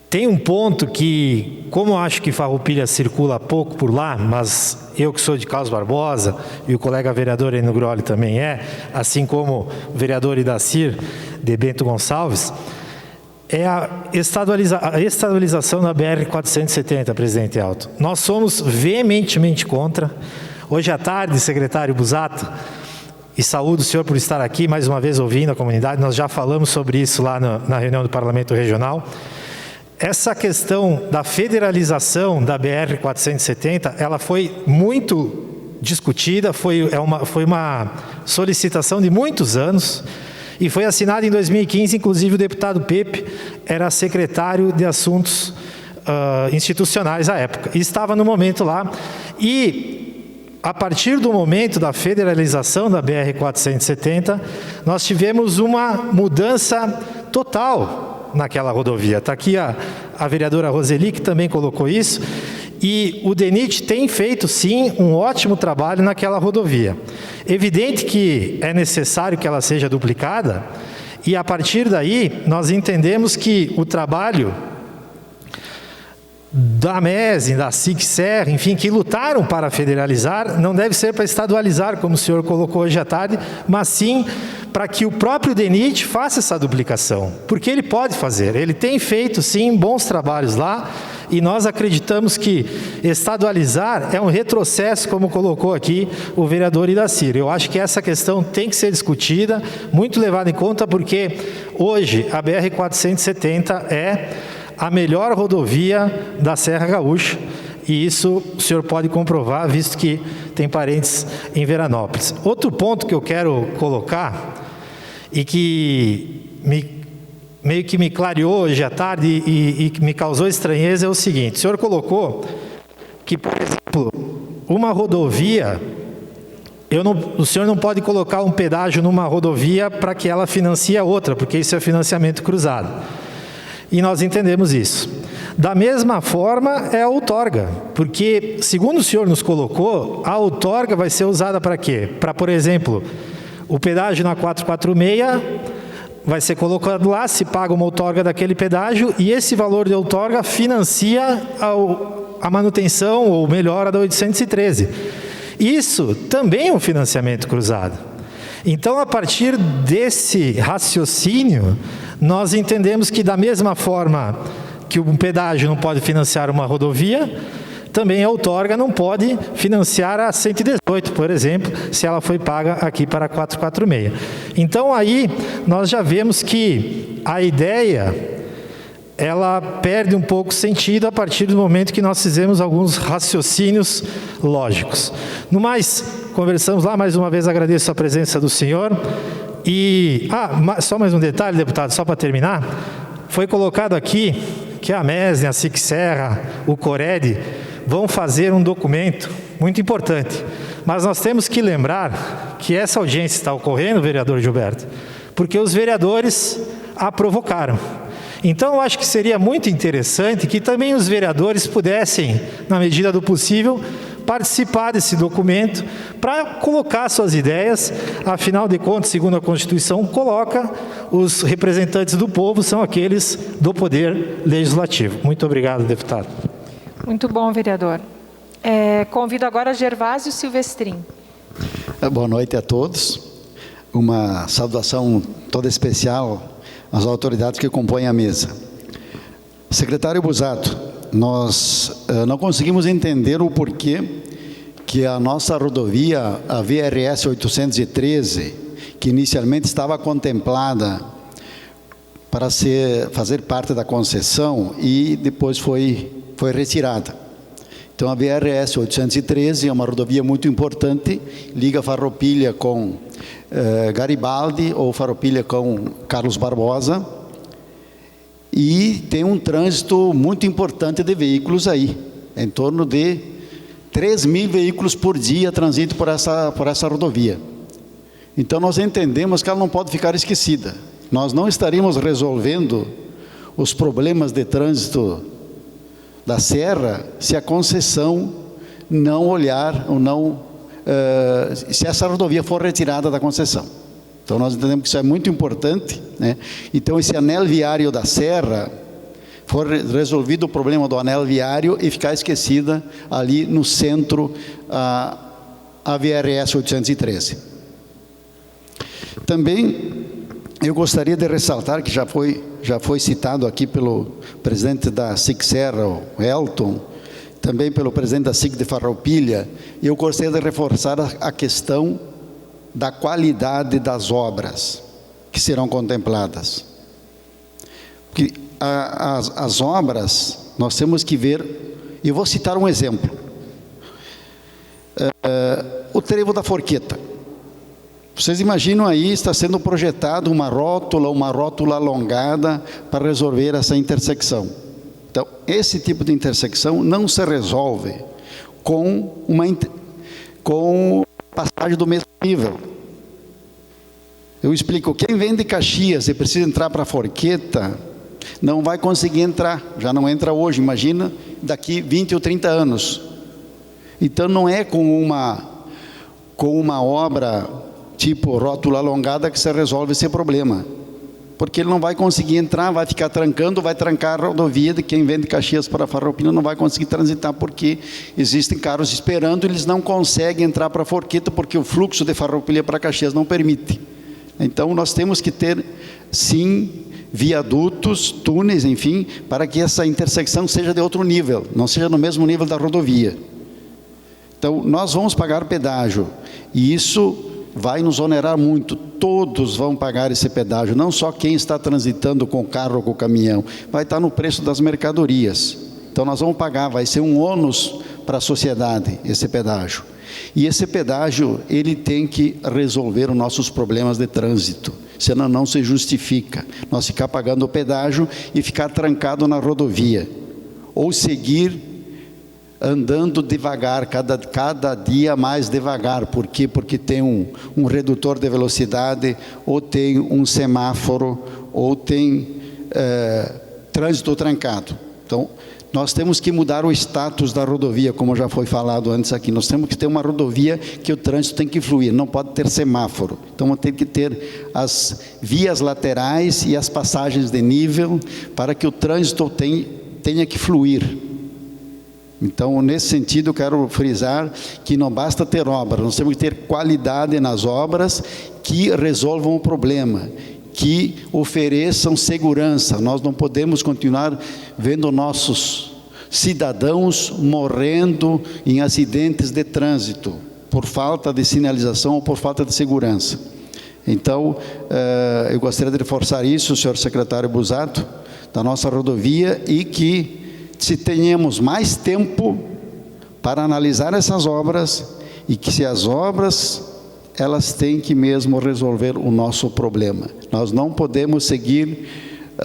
Tem um ponto que, como eu acho que Farroupilha circula pouco por lá, mas eu que sou de Carlos Barbosa, e o colega vereador Eno Groli também assim como o vereador Idacir de Bento Gonçalves, é a estadualização da BR-470, presidente Elton. Nós somos veementemente contra. Hoje à tarde, secretário Busato, e saúdo o senhor por estar aqui, mais uma vez ouvindo a comunidade, nós já falamos sobre isso lá na reunião do Parlamento Regional. Essa questão da federalização da BR-470, ela foi muito discutida, foi uma solicitação de muitos anos, e foi assinada em 2015, inclusive o deputado Pepe era secretário de Assuntos Institucionais à época, e estava no momento lá, e a partir do momento da federalização da BR-470, nós tivemos uma mudança total naquela rodovia. Está aqui a vereadora Roseli, que também colocou isso, e o DENIT tem feito, sim, um ótimo trabalho naquela rodovia. Evidente que é necessário que ela seja duplicada, e a partir daí nós entendemos que o trabalho da MESE, da SIC Serra, enfim, que lutaram para federalizar, não deve ser para estadualizar, como o senhor colocou hoje à tarde, mas sim para que o próprio DENIT faça essa duplicação, porque ele pode fazer, ele tem feito, sim, bons trabalhos lá, e nós acreditamos que estadualizar é um retrocesso, como colocou aqui o vereador Idacir. Eu acho que essa questão tem que ser discutida, muito levada em conta, porque hoje a BR-470 é a melhor rodovia da Serra Gaúcha, e isso o senhor pode comprovar, visto que tem parentes em Veranópolis. Outro ponto que eu quero colocar, e que meio que me clareou hoje à tarde e me causou estranheza, é o seguinte: o senhor colocou que, por exemplo, uma rodovia, o senhor não pode colocar um pedágio numa rodovia para que ela financie a outra, porque isso é financiamento cruzado. E nós entendemos isso. Da mesma forma é a outorga, porque, segundo o senhor nos colocou, a outorga vai ser usada para quê? Para, por exemplo, o pedágio na 446 vai ser colocado lá, se paga uma outorga daquele pedágio, e esse valor de outorga financia a manutenção ou melhora da 813. Isso também é um financiamento cruzado. Então, a partir desse raciocínio, nós entendemos que, da mesma forma que um pedágio não pode financiar uma rodovia, também a outorga não pode financiar a 118, por exemplo, se ela foi paga aqui para a 446. Então, aí, nós já vemos que a ideia, ela perde um pouco sentido a partir do momento que nós fizemos alguns raciocínios lógicos. No mais, conversamos lá, mais uma vez agradeço a presença do senhor. E, só mais um detalhe, deputado, só para terminar, foi colocado aqui que a MESE, a SIC Serra, o CORED, vão fazer um documento muito importante. Mas nós temos que lembrar que essa audiência está ocorrendo, vereador Gilberto, porque os vereadores a provocaram. Então, eu acho que seria muito interessante que também os vereadores pudessem, na medida do possível, participar desse documento para colocar suas ideias. Afinal de contas, segundo a Constituição, coloca os representantes do povo, são aqueles do Poder Legislativo. Muito obrigado, deputado. Muito bom, vereador. Convido agora Gervásio Silvestrin. Boa noite a todos. Uma saudação toda especial às autoridades que compõem a mesa. Secretário Busato, nós não conseguimos entender o porquê que a nossa rodovia, a VRS 813, que inicialmente estava contemplada para fazer parte da concessão e depois foi retirada. Então, a VRS 813 é uma rodovia muito importante, liga Farroupilha com Garibaldi ou Farroupilha com Carlos Barbosa, e tem um trânsito muito importante de veículos aí, em torno de 3.000 veículos por dia transitam por essa rodovia. Então, nós entendemos que ela não pode ficar esquecida. Nós não estaríamos resolvendo os problemas de trânsito da Serra se a concessão não olhar ou não, se essa rodovia for retirada da concessão. Então, nós entendemos que isso é muito importante, né? Então, esse anel viário da Serra, for resolvido o problema do anel viário e ficar esquecida ali no centro a VRS 813. Também eu gostaria de ressaltar que já foi citado aqui pelo presidente da SIC Serra, o Elton, também pelo presidente da SIC de Farroupilha, e eu gostaria de reforçar a questão da qualidade das obras que serão contempladas. Porque as obras, nós temos que ver, eu vou citar um exemplo. O trevo da Forqueta. Vocês imaginam aí, está sendo projetado uma rótula alongada para resolver essa intersecção. Então, esse tipo de intersecção não se resolve com passagem do mesmo nível. Eu explico, quem vem de Caxias e precisa entrar para a Forqueta, não vai conseguir entrar, já não entra hoje, imagina daqui 20 ou 30 anos. Então não é com uma obra tipo rótula alongada que se resolve esse problema, porque ele não vai conseguir entrar, vai ficar trancando, vai trancar a rodovia de quem vem de Caxias para Farroupilha, não vai conseguir transitar, porque existem carros esperando, eles não conseguem entrar para a Forqueta, porque o fluxo de Farroupilha para Caxias não permite. Então nós temos que ter, sim, viadutos, túneis, enfim, para que essa intersecção seja de outro nível, não seja no mesmo nível da rodovia. Então nós vamos pagar pedágio, e isso vai nos onerar muito, todos vão pagar esse pedágio, não só quem está transitando com o carro ou com o caminhão, vai estar no preço das mercadorias. Então nós vamos pagar, vai ser um ônus para a sociedade esse pedágio. E esse pedágio, ele tem que resolver os nossos problemas de trânsito, senão não se justifica nós ficar pagando o pedágio e ficar trancado na rodovia, ou seguir andando devagar, cada dia mais devagar. Por quê? Porque tem um redutor de velocidade, ou tem um semáforo, ou tem trânsito trancado. Então, nós temos que mudar o status da rodovia, como já foi falado antes aqui. Nós temos que ter uma rodovia que o trânsito tem que fluir, não pode ter semáforo. Então, tem que ter as vias laterais e as passagens de nível para que o trânsito tenha que fluir. Então, nesse sentido, eu quero frisar que não basta ter obras, nós temos que ter qualidade nas obras que resolvam o problema, que ofereçam segurança. Nós não podemos continuar vendo nossos cidadãos morrendo em acidentes de trânsito, por falta de sinalização ou por falta de segurança. Então, eu gostaria de reforçar isso, senhor secretário Busato, da nossa rodovia, e que se tenhamos mais tempo para analisar essas obras, e que se as obras, elas têm que mesmo resolver o nosso problema. Nós não podemos seguir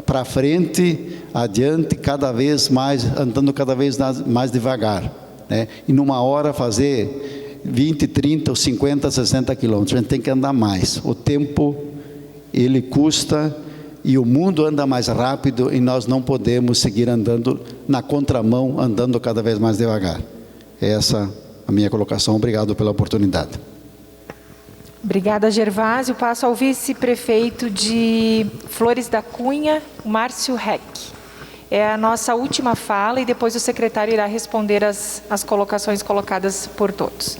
para frente, adiante, cada vez mais, andando cada vez mais devagar, né? E numa hora fazer 20, 30, ou 50, 60 quilômetros, a gente tem que andar mais. O tempo, ele custa, e o mundo anda mais rápido, e nós não podemos seguir andando na contramão, andando cada vez mais devagar. Essa é a minha colocação. Obrigado pela oportunidade. Obrigada, Gervásio. Passo ao vice-prefeito de Flores da Cunha, Márcio Reck. É a nossa última fala, e depois o secretário irá responder as colocações colocadas por todos.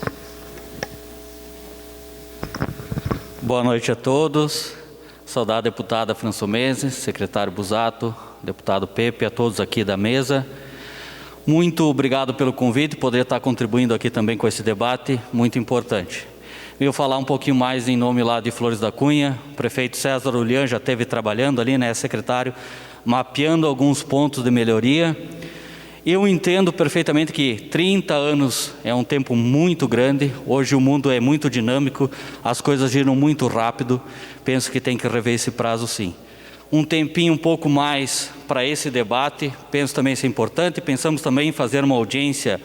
Boa noite a todos. Saudar a deputada Fransomense, secretário Busato, deputado Pepe, a todos aqui da mesa. Muito obrigado pelo convite, poder estar contribuindo aqui também com esse debate, muito importante. Venho falar um pouquinho mais em nome lá de Flores da Cunha. O prefeito César Ulian já esteve trabalhando ali, né, secretário, mapeando alguns pontos de melhoria. Eu entendo perfeitamente que 30 anos é um tempo muito grande. Hoje o mundo é muito dinâmico, as coisas giram muito rápido. Penso que tem que rever esse prazo, sim. Um tempinho um pouco mais para esse debate, penso também ser importante. Pensamos também em fazer uma audiência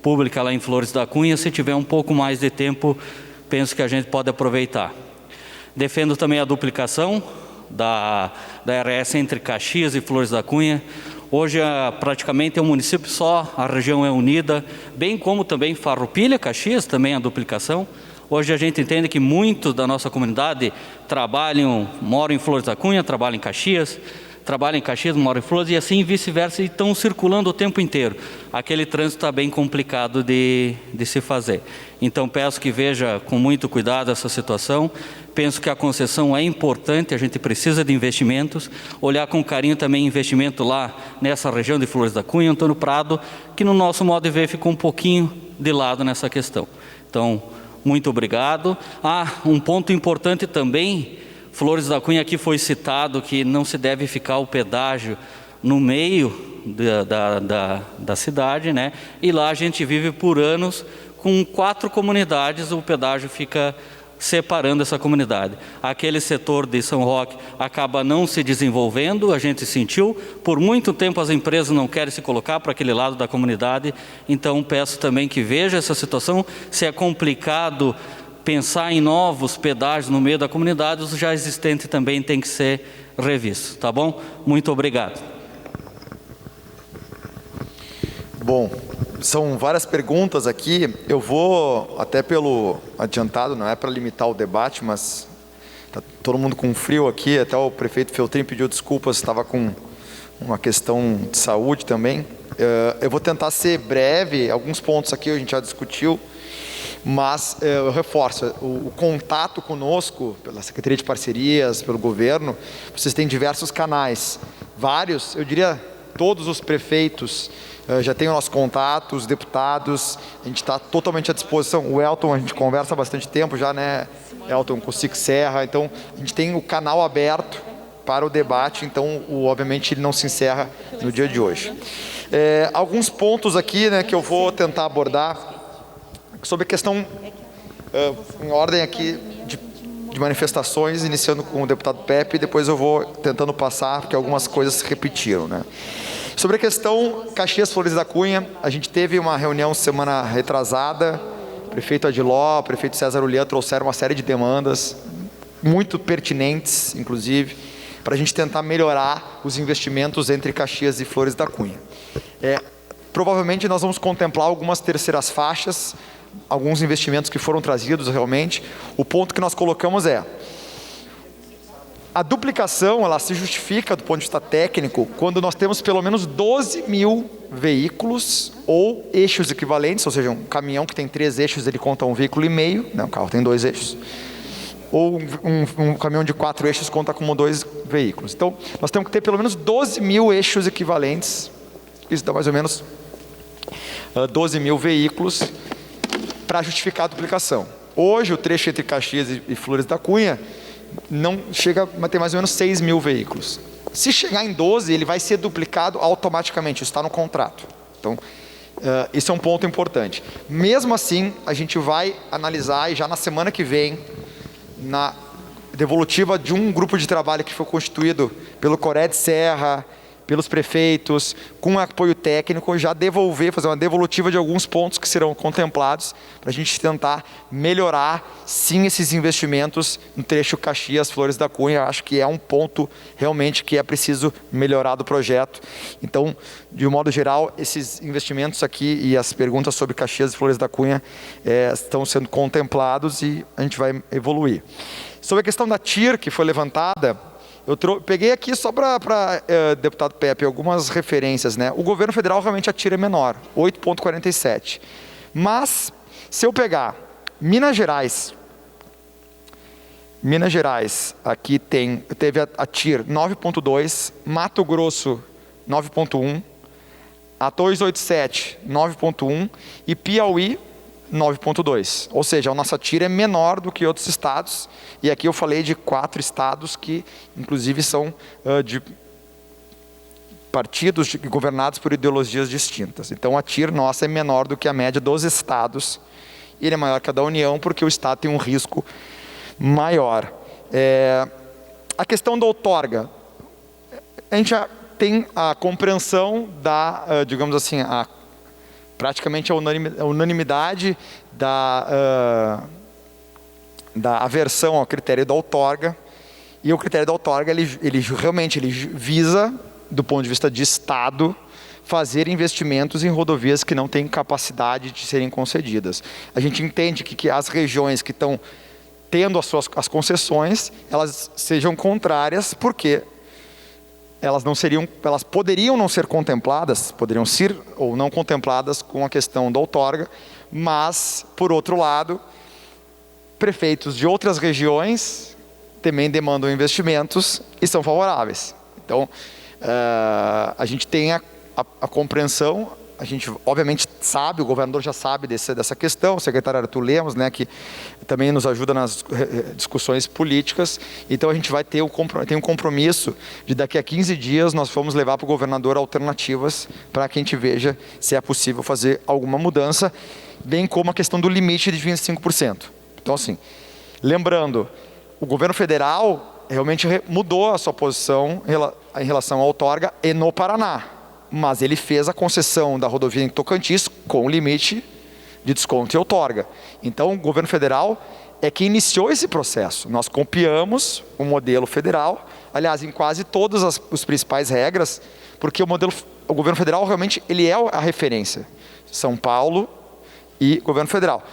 pública lá em Flores da Cunha. Se tiver um pouco mais de tempo, penso que a gente pode aproveitar. Defendo também a duplicação da RS entre Caxias e Flores da Cunha. Hoje praticamente é um município só, a região é unida, bem como também Farroupilha, Caxias, também a duplicação. Hoje a gente entende que muitos da nossa comunidade moram em Flores da Cunha, trabalham em Caxias, trabalham em Caxias, moram em Flores, e assim vice-versa, e estão circulando o tempo inteiro. Aquele trânsito está bem complicado de se fazer. Então, peço que veja com muito cuidado essa situação. Penso que a concessão é importante, a gente precisa de investimentos. Olhar com carinho também investimento lá nessa região de Flores da Cunha, Antônio Prado, que no nosso modo de ver ficou um pouquinho de lado nessa questão. Então, muito obrigado. Um ponto importante também, Flores da Cunha aqui foi citado que não se deve ficar o pedágio no meio da cidade, né? E lá a gente vive por anos com 4 comunidades, o pedágio fica separando essa comunidade. Aquele setor de São Roque acaba não se desenvolvendo, a gente sentiu, por muito tempo as empresas não querem se colocar para aquele lado da comunidade, então peço também que veja essa situação, se é complicado pensar em novos pedágios no meio da comunidade, os já existentes também tem que ser revistos, tá bom? Muito obrigado. Bom, são várias perguntas aqui, eu vou até pelo adiantado, não é para limitar o debate, mas está todo mundo com frio aqui, até o prefeito Feltrin pediu desculpas, estava com uma questão de saúde também. Eu vou tentar ser breve, alguns pontos aqui a gente já discutiu, mas eu reforço, o contato conosco, pela Secretaria de Parcerias, pelo governo, vocês têm diversos canais, vários, eu diria todos os prefeitos, já tem o nosso contato, os deputados, a gente está totalmente à disposição. O Elton, a gente conversa há bastante tempo já, né? Elton com o Cic Serra, então a gente tem o canal aberto para o debate, então obviamente ele não se encerra no dia de hoje. Alguns pontos aqui, né, que eu vou tentar abordar sobre a questão, em ordem aqui de manifestações, iniciando com o deputado Pepe, depois eu vou tentando passar, porque algumas coisas se repetiram, né? Sobre a questão Caxias Flores da Cunha, a gente teve uma reunião semana retrasada, o prefeito Adiló, o prefeito César Ulian trouxeram uma série de demandas, muito pertinentes, inclusive, para a gente tentar melhorar os investimentos entre Caxias e Flores da Cunha. Provavelmente nós vamos contemplar algumas terceiras faixas, alguns investimentos que foram trazidos realmente. O ponto que nós colocamos é: a duplicação, ela se justifica do ponto de vista técnico quando nós temos pelo menos 12 mil veículos ou eixos equivalentes, ou seja, um caminhão que tem 3 eixos, ele conta 1,5 veículo, né? Um carro tem 2 eixos. Ou um caminhão de 4 eixos conta como 2 veículos. Então, nós temos que ter pelo menos 12 mil eixos equivalentes, isso dá mais ou menos 12 mil veículos para justificar a duplicação. Hoje, o trecho entre Caxias e Flores da Cunha não chega a ter mais ou menos 6 mil veículos. Se chegar em 12, ele vai ser duplicado automaticamente, isso está no contrato. Então, isso é um ponto importante. Mesmo assim, a gente vai analisar, e já na semana que vem, na devolutiva de um grupo de trabalho que foi constituído pelo Coré de Serra, pelos prefeitos, com apoio técnico, já fazer uma devolutiva de alguns pontos que serão contemplados, para a gente tentar melhorar, sim, esses investimentos no trecho Caxias, Flores da Cunha. Acho que é um ponto realmente que é preciso melhorar do projeto. Então, de um modo geral, esses investimentos aqui e as perguntas sobre Caxias e Flores da Cunha estão sendo contemplados e a gente vai evoluir. Sobre a questão da TIR, que foi levantada, eu peguei aqui só para deputado Pepe algumas referências, né? O governo federal realmente a TIR é menor, 8,47. Mas, se eu pegar Minas Gerais, aqui teve a TIR 9,2, Mato Grosso 9,1, a 287 9,1 e Piauí 9,2, ou seja, a nossa TIR é menor do que outros estados, e aqui eu falei de 4 estados que inclusive são de partidos governados por ideologias distintas. Então a TIR nossa é menor do que a média dos estados, e ele é maior que a da União porque o estado tem um risco maior. A questão da outorga, a gente já tem a compreensão da, digamos assim, praticamente a unanimidade da aversão ao critério da outorga, e o critério da outorga ele realmente visa, do ponto de vista de Estado, fazer investimentos em rodovias que não têm capacidade de serem concedidas. A gente entende que as regiões que estão tendo as concessões, elas sejam contrárias, porque elas poderiam não ser contempladas, poderiam ser ou não contempladas com a questão da outorga, mas, por outro lado, prefeitos de outras regiões também demandam investimentos e são favoráveis. Então, a gente tem a compreensão, a gente obviamente sabe, o governador já sabe dessa questão, o secretário Arthur Lemos, né, que também nos ajuda nas discussões políticas. Então a gente vai ter tem um compromisso de daqui a 15 dias nós vamos levar para o governador alternativas para que a gente veja se é possível fazer alguma mudança, bem como a questão do limite de 25%. Então assim, lembrando, o governo federal realmente mudou a sua posição em relação à outorga e no Paraná, mas ele fez a concessão da rodovia em Tocantins com limite de desconto e outorga. Então, o governo federal é que iniciou esse processo. Nós copiamos o modelo federal, aliás, em quase todas as principais regras, porque o governo federal realmente ele é a referência. São Paulo e governo federal.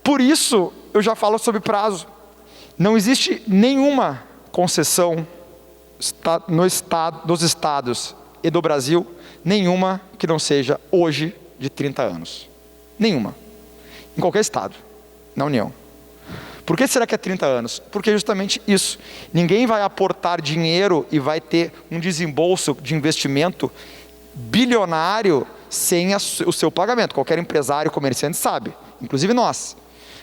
Por isso, eu já falo sobre prazo. Não existe nenhuma concessão dos estados e do Brasil, nenhuma que não seja hoje de 30 anos. Nenhuma. Em qualquer estado, na União. Por que será que é 30 anos? Porque justamente isso. Ninguém vai aportar dinheiro e vai ter um desembolso de investimento bilionário sem o seu pagamento. Qualquer empresário, comerciante sabe, inclusive nós.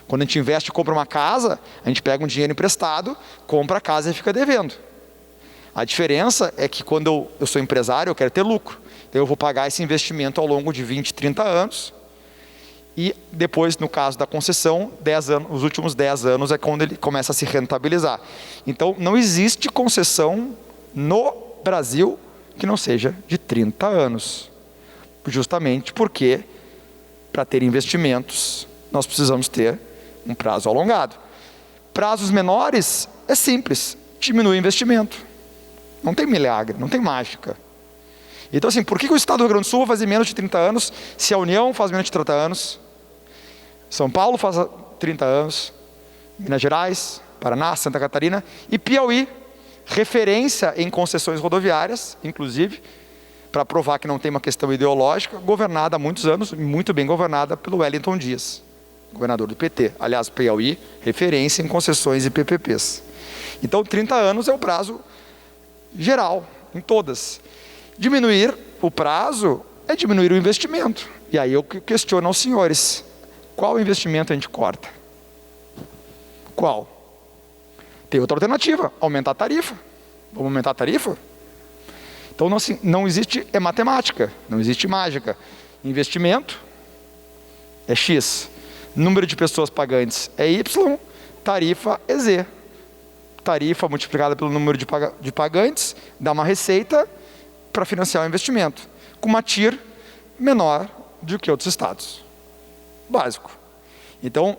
Quando a gente investe e compra uma casa, a gente pega um dinheiro emprestado, compra a casa e fica devendo. A diferença é que quando eu sou empresário, eu quero ter lucro. Então eu vou pagar esse investimento ao longo de 20, 30 anos. E depois, no caso da concessão, 10 anos, os últimos 10 anos é quando ele começa a se rentabilizar. Então não existe concessão no Brasil que não seja de 30 anos. Justamente porque, para ter investimentos, nós precisamos ter um prazo alongado. Prazos menores é simples, diminui o investimento. Não tem milagre, não tem mágica. Então assim, por que o estado do Rio Grande do Sul vai fazer menos de 30 anos, se a União faz menos de 30 anos, São Paulo faz 30 anos, Minas Gerais, Paraná, Santa Catarina e Piauí, referência em concessões rodoviárias, inclusive, para provar que não tem uma questão ideológica, governada há muitos anos, muito bem governada pelo Wellington Dias, governador do PT. Aliás, Piauí, referência em concessões e PPPs. Então, 30 anos é o prazo geral, em todas. Diminuir o prazo é diminuir o investimento. E aí eu questiono aos senhores, qual investimento a gente corta? Qual? Tem outra alternativa, aumentar a tarifa. Vamos aumentar a tarifa? Então não existe, é matemática, não existe mágica. Investimento é X, número de pessoas pagantes é Y, tarifa é Z. Tarifa multiplicada pelo número de pagantes dá uma receita para financiar o investimento, com uma TIR menor do que outros estados. Básico. Então,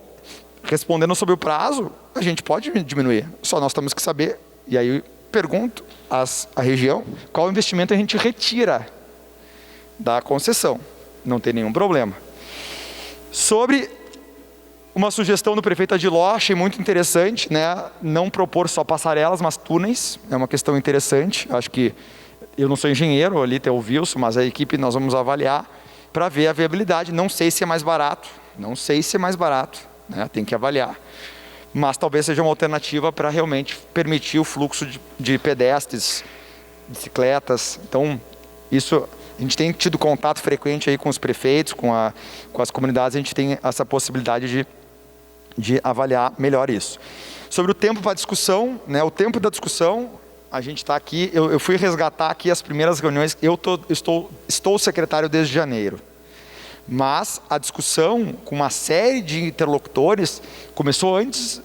respondendo sobre o prazo, a gente pode diminuir, só nós temos que saber, e aí eu pergunto à região, qual investimento a gente retira da concessão. Não tem nenhum problema. Sobre uma sugestão do prefeito Adiló, achei muito interessante, né? Não propor só passarelas, mas túneis, é uma questão interessante. Acho que eu não sou engenheiro, ali tem o Wilson, mas a equipe nós vamos avaliar para ver a viabilidade. Não sei se é mais barato, né? Tem que avaliar. Mas talvez seja uma alternativa para realmente permitir o fluxo de pedestres, bicicletas. Então, isso a gente tem tido contato frequente aí com os prefeitos, com as comunidades, a gente tem essa possibilidade de avaliar melhor isso. Sobre o tempo para discussão, né, o tempo da discussão, a gente está aqui, eu fui resgatar aqui as primeiras reuniões, estou secretário desde janeiro, mas a discussão com uma série de interlocutores começou antes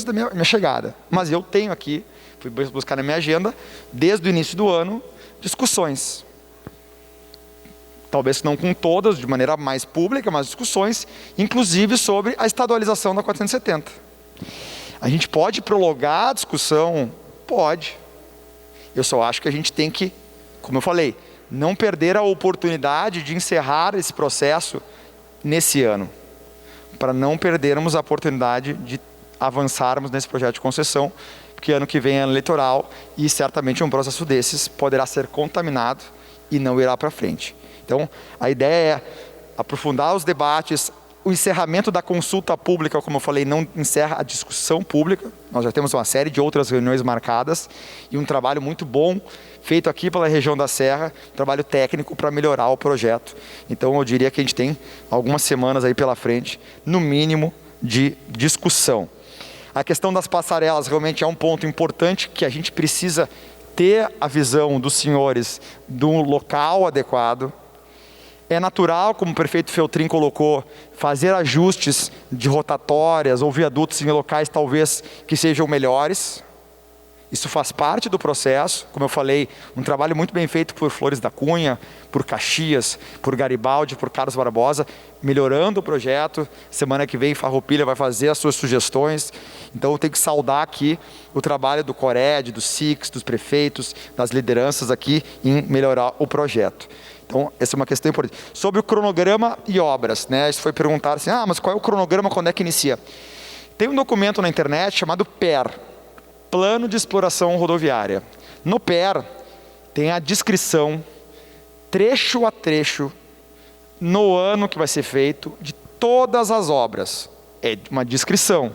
da minha chegada, mas eu tenho aqui, fui buscar na minha agenda, desde o início do ano, discussões. Talvez não com todas, de maneira mais pública, mas discussões, inclusive sobre a estadualização da 470. A gente pode prolongar a discussão? Pode. Eu só acho que a gente tem que, como eu falei, não perder a oportunidade de encerrar esse processo nesse ano, para não perdermos a oportunidade de avançarmos nesse projeto de concessão, porque ano que vem é ano eleitoral e certamente um processo desses poderá ser contaminado e não irá para frente. Então, a ideia é aprofundar os debates. O encerramento da consulta pública, como eu falei, não encerra a discussão pública. Nós já temos uma série de outras reuniões marcadas e um trabalho muito bom feito aqui pela região da Serra, trabalho técnico para melhorar o projeto. Então, eu diria que a gente tem algumas semanas aí pela frente, no mínimo, de discussão. A questão das passarelas realmente é um ponto importante que a gente precisa ter a visão dos senhores do local adequado. É natural, como o prefeito Feltrin colocou, fazer ajustes de rotatórias ou viadutos em locais talvez que sejam melhores. Isso faz parte do processo, como eu falei, um trabalho muito bem feito por Flores da Cunha, por Caxias, por Garibaldi, por Carlos Barbosa, melhorando o projeto. Semana que vem Farroupilha vai fazer as suas sugestões. Então eu tenho que saudar aqui o trabalho do Cored, do SIX, dos prefeitos, das lideranças aqui em melhorar o projeto. Então, essa é uma questão importante. Sobre o cronograma e obras, né? Isso foi perguntado assim, mas qual é o cronograma, quando é que inicia? Tem um documento na internet chamado PER, Plano de Exploração Rodoviária. No PER, tem a descrição, trecho a trecho, no ano que vai ser feito, de todas as obras. É uma descrição.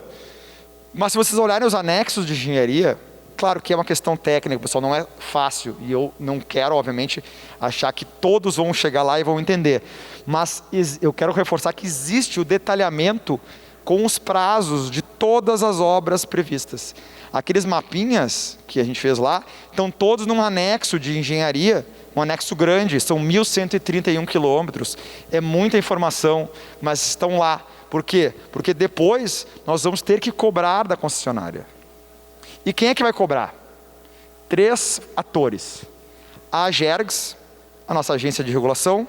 Mas se vocês olharem os anexos de engenharia, claro que é uma questão técnica, pessoal, não é fácil, e eu não quero, obviamente, achar que todos vão chegar lá e vão entender. Mas eu quero reforçar que existe o detalhamento com os prazos de todas as obras previstas. Aqueles mapinhas que a gente fez lá, estão todos num anexo de engenharia, um anexo grande, são 1.131 quilômetros, é muita informação, mas estão lá. Por quê? Porque depois nós vamos ter que cobrar da concessionária. E quem é que vai cobrar? 3 atores. A AGERGS, a nossa agência de regulação,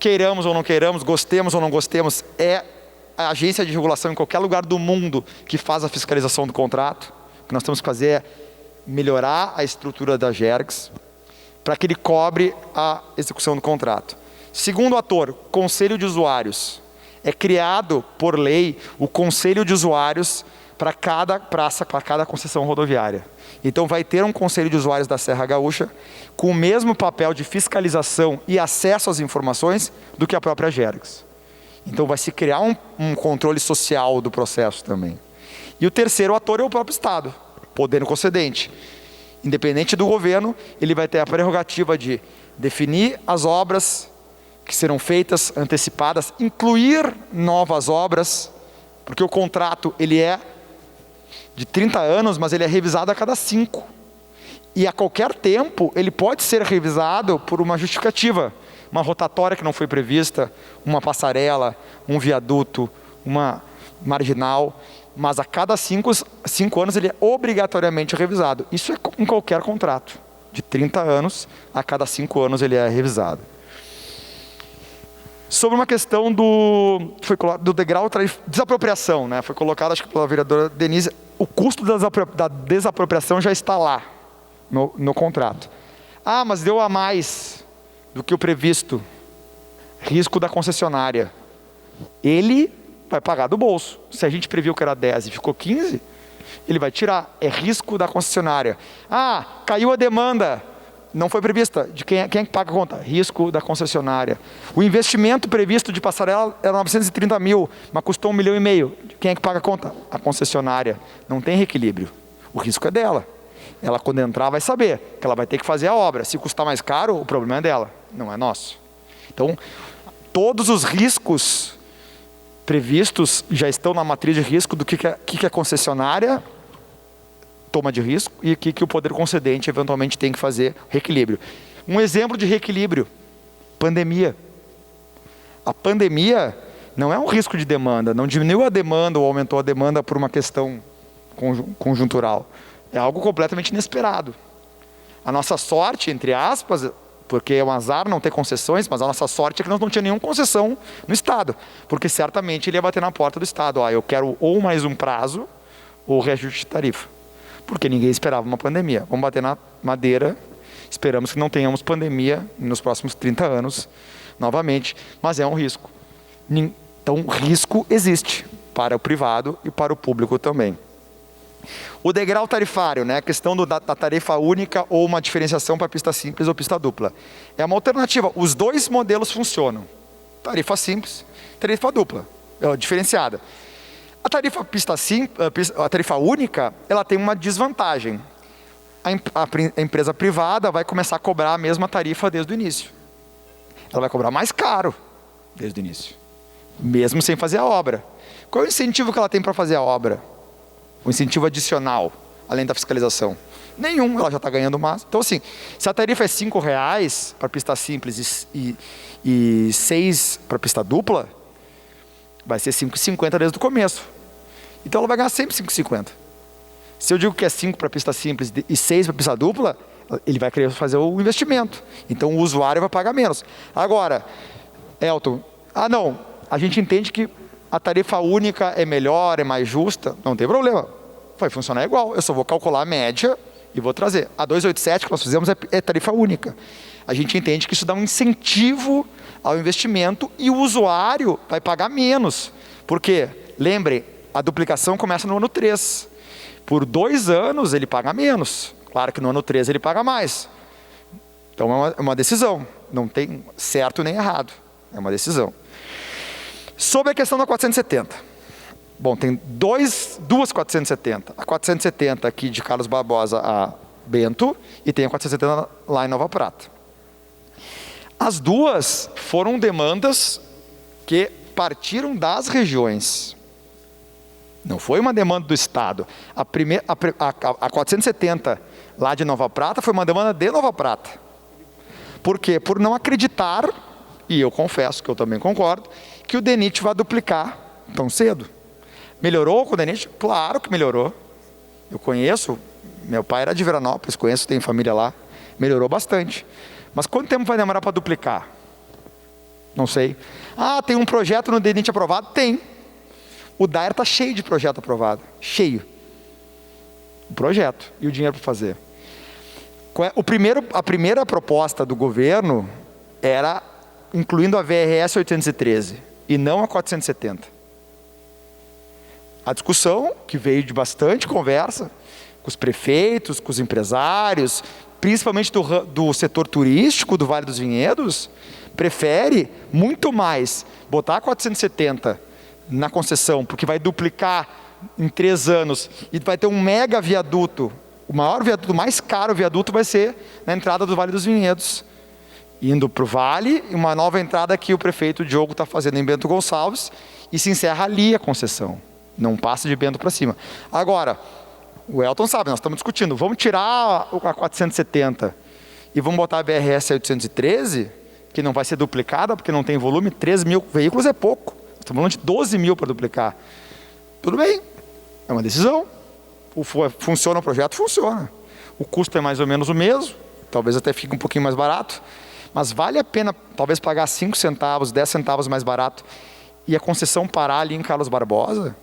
queiramos ou não queiramos, gostemos ou não gostemos, é a agência de regulação em qualquer lugar do mundo que faz a fiscalização do contrato. O que nós temos que fazer é melhorar a estrutura da AGERGS para que ele cobre a execução do contrato. Segundo ator, Conselho de Usuários. É criado, por lei, o Conselho de Usuários para cada praça, para cada concessão rodoviária. Então vai ter um Conselho de Usuários da Serra Gaúcha com o mesmo papel de fiscalização e acesso às informações do que a própria AGERGS. Então vai se criar um controle social do processo também. E o terceiro ator é o próprio Estado, poder concedente. Independente do governo, ele vai ter a prerrogativa de definir as obras que serão feitas, antecipadas, incluir novas obras, porque o contrato ele é de 30 anos, mas ele é revisado a cada 5. E a qualquer tempo, ele pode ser revisado por uma justificativa. Uma rotatória que não foi prevista, uma passarela, um viaduto, uma marginal. Mas a cada 5 anos ele é obrigatoriamente revisado. Isso é em qualquer contrato. De 30 anos, a cada 5 anos ele é revisado. Sobre uma questão do degrau de desapropriação, né? Foi colocado, acho que pela vereadora Denise, o custo da desapropriação já está lá no contrato. Mas deu a mais do que o previsto. Risco da concessionária. Ele vai pagar do bolso. Se a gente previu que era 10 e ficou 15, ele vai tirar. É risco da concessionária. Caiu a demanda. Não foi prevista. De quem é que paga a conta? Risco da concessionária. O investimento previsto de passarela era 930 mil, mas custou 1,5 milhão. Quem é que paga a conta? A concessionária. Não tem reequilíbrio. O risco é dela. Ela, quando entrar, vai saber que ela vai ter que fazer a obra. Se custar mais caro, o problema é dela, não é nosso. Então, todos os riscos previstos já estão na matriz de risco do que a concessionária toma de risco e o que o poder concedente eventualmente tem que fazer reequilíbrio. Um exemplo de reequilíbrio, pandemia. A pandemia não é um risco de demanda, não diminuiu a demanda ou aumentou a demanda por uma questão conjuntural. É algo completamente inesperado. A nossa sorte, entre aspas, porque é um azar não ter concessões, mas a nossa sorte é que nós não tínhamos nenhuma concessão no Estado, porque certamente ele ia bater na porta do Estado. Eu quero ou mais um prazo ou reajuste de tarifa. Porque ninguém esperava uma pandemia. Vamos bater na madeira, esperamos que não tenhamos pandemia nos próximos 30 anos, novamente, mas é um risco. Então, risco existe para o privado e para o público também. O degrau tarifário, né? A questão da tarifa única ou uma diferenciação para pista simples ou pista dupla. É uma alternativa. Os dois modelos funcionam. Tarifa simples, tarifa dupla, diferenciada. A tarifa a tarifa única, ela tem uma desvantagem. A empresa privada vai começar a cobrar a mesma tarifa desde o início. Ela vai cobrar mais caro desde o início, mesmo sem fazer a obra. Qual é o incentivo que ela tem para fazer a obra? O incentivo adicional, além da fiscalização? Nenhum, ela já está ganhando mais. Então, assim, se a tarifa é R$5 para pista simples e 6 para pista dupla, vai ser 5,50 desde o começo. Então, ela vai ganhar sempre 5,50. Se eu digo que é 5 para pista simples e 6 para pista dupla, ele vai querer fazer o investimento. Então, o usuário vai pagar menos. Agora, Elton, não, a gente entende que a tarifa única é melhor, é mais justa, não tem problema. Vai funcionar igual, eu só vou calcular a média e vou trazer. A 287 que nós fizemos é tarifa única. A gente entende que isso dá um incentivo ao investimento e o usuário vai pagar menos. Por quê? Lembrem, a duplicação começa no ano 3. Por 2 anos ele paga menos. Claro que no ano 3 ele paga mais. Então é uma decisão. Não tem certo nem errado. É uma decisão. Sobre a questão da 470. Bom, tem duas 470. A 470 aqui de Carlos Barbosa a Bento e tem a 470 lá em Nova Prata. As duas foram demandas que partiram das regiões. Não foi uma demanda do Estado. A 470 lá de Nova Prata foi uma demanda de Nova Prata. Por quê? Por não acreditar, e eu confesso que eu também concordo, que o DENIT vai duplicar tão cedo. Melhorou com o DENIT? Claro que melhorou. Eu conheço, meu pai era de Veranópolis, conheço, tenho família lá. Melhorou bastante. Mas quanto tempo vai demorar para duplicar? Não sei. Tem um projeto no DENIT aprovado? Tem. O DAER está cheio de projeto aprovado. Cheio. O projeto e o dinheiro para fazer. A primeira proposta do governo era incluindo a VRS 813 e não a 470. A discussão, que veio de bastante conversa com os prefeitos, com os empresários, principalmente do setor turístico do Vale dos Vinhedos, prefere muito mais botar a 470 na concessão, porque vai duplicar em 3 anos e vai ter um mega viaduto. O maior viaduto, o mais caro viaduto vai ser na entrada do Vale dos Vinhedos, indo para o Vale, e uma nova entrada que o prefeito Diogo está fazendo em Bento Gonçalves, e se encerra ali a concessão. Não passa de Bento para cima. Agora, o Elton sabe, nós estamos discutindo, vamos tirar a 470 e vamos botar a BRS 813, que não vai ser duplicada, porque não tem volume, 3 mil veículos é pouco. Estamos falando de 12 mil para duplicar. Tudo bem, é uma decisão. Funciona o projeto? Funciona. O custo é mais ou menos o mesmo, talvez até fique um pouquinho mais barato, mas vale a pena talvez pagar 5 centavos, 10 centavos mais barato e a concessão parar ali em Carlos Barbosa?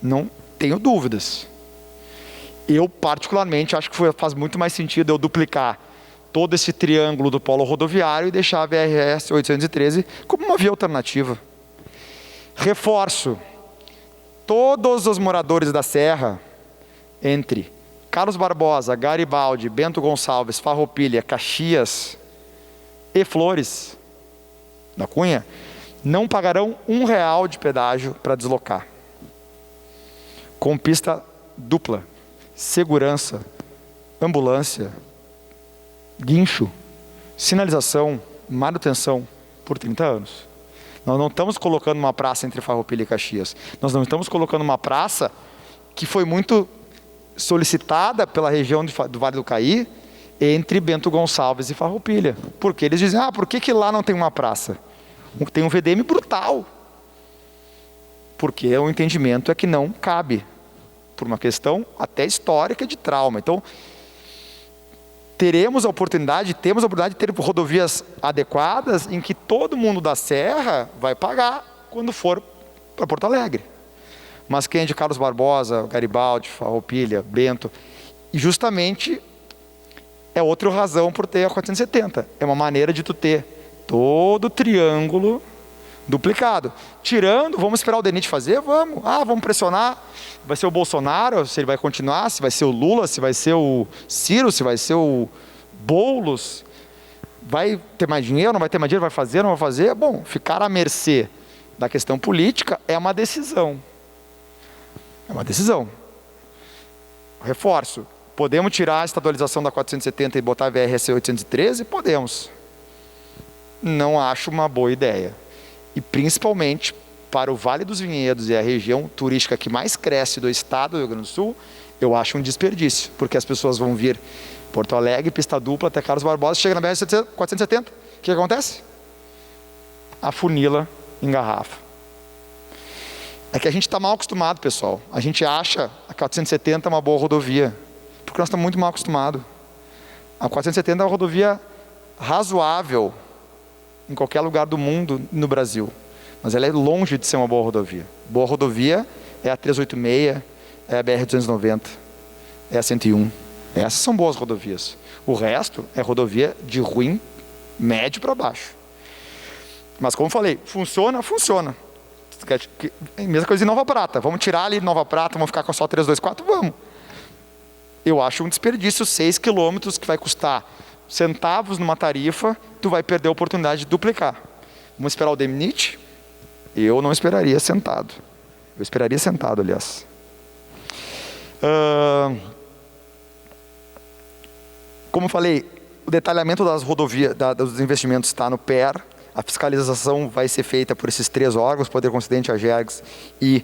Não tenho dúvidas. Eu, particularmente, acho que faz muito mais sentido eu duplicar todo esse triângulo do polo rodoviário e deixar a BRS 813 como uma via alternativa. Reforço, todos os moradores da Serra, entre Carlos Barbosa, Garibaldi, Bento Gonçalves, Farroupilha, Caxias e Flores da Cunha, não pagarão R$1 de pedágio para deslocar. Com pista dupla, segurança, ambulância, guincho, sinalização, manutenção por 30 anos. Nós não estamos colocando uma praça entre Farroupilha e Caxias. Nós não estamos colocando uma praça que foi muito solicitada pela região do Vale do Caí entre Bento Gonçalves e Farroupilha. Porque eles dizem, por que lá não tem uma praça? Tem um VDM brutal. Porque o entendimento é que não cabe, por uma questão até histórica de trauma. Então, temos a oportunidade de ter rodovias adequadas em que todo mundo da Serra vai pagar quando for para Porto Alegre. Mas quem é de Carlos Barbosa, Garibaldi, Farroupilha, Bento, e justamente é outra razão por ter a 470. É uma maneira de tu ter todo o triângulo duplicado. Tirando, vamos esperar o DENIT fazer? Vamos. Vamos pressionar. Vai ser o Bolsonaro, se ele vai continuar, se vai ser o Lula, se vai ser o Ciro, se vai ser o Boulos. Vai ter mais dinheiro, não vai ter mais dinheiro, vai fazer, não vai fazer? Bom, ficar à mercê da questão política é uma decisão. É uma decisão. Reforço. Podemos tirar a estadualização da 470 e botar a VRC 813? Podemos. Não acho uma boa ideia. E principalmente para o Vale dos Vinhedos e a região turística que mais cresce do estado do Rio Grande do Sul, eu acho um desperdício, porque as pessoas vão vir Porto Alegre, pista dupla, até Carlos Barbosa, chega na BR 470, o que acontece? A funila engarrafa. É que a gente está mal acostumado, pessoal. A gente acha a 470 uma boa rodovia, porque nós estamos muito mal acostumados. A 470 é uma rodovia razoável em qualquer lugar do mundo no Brasil, mas ela é longe de ser uma boa rodovia. Boa rodovia é a 386, é a BR-290, é a 101. Essas são boas rodovias. O resto é rodovia de ruim, médio para baixo. Mas como falei, funciona, funciona. Mesma coisa em Nova Prata. Vamos tirar ali Nova Prata, vamos ficar com só 324? Vamos. Eu acho um desperdício 6 quilômetros que vai custar centavos numa tarifa, tu vai perder a oportunidade de duplicar. Vamos esperar o DENIT? Eu não esperaria sentado. Eu esperaria sentado, aliás. Como falei, o detalhamento das rodovias, dos investimentos está no PER. A fiscalização vai ser feita por esses 3 órgãos, Poder Concedente, AGERGS e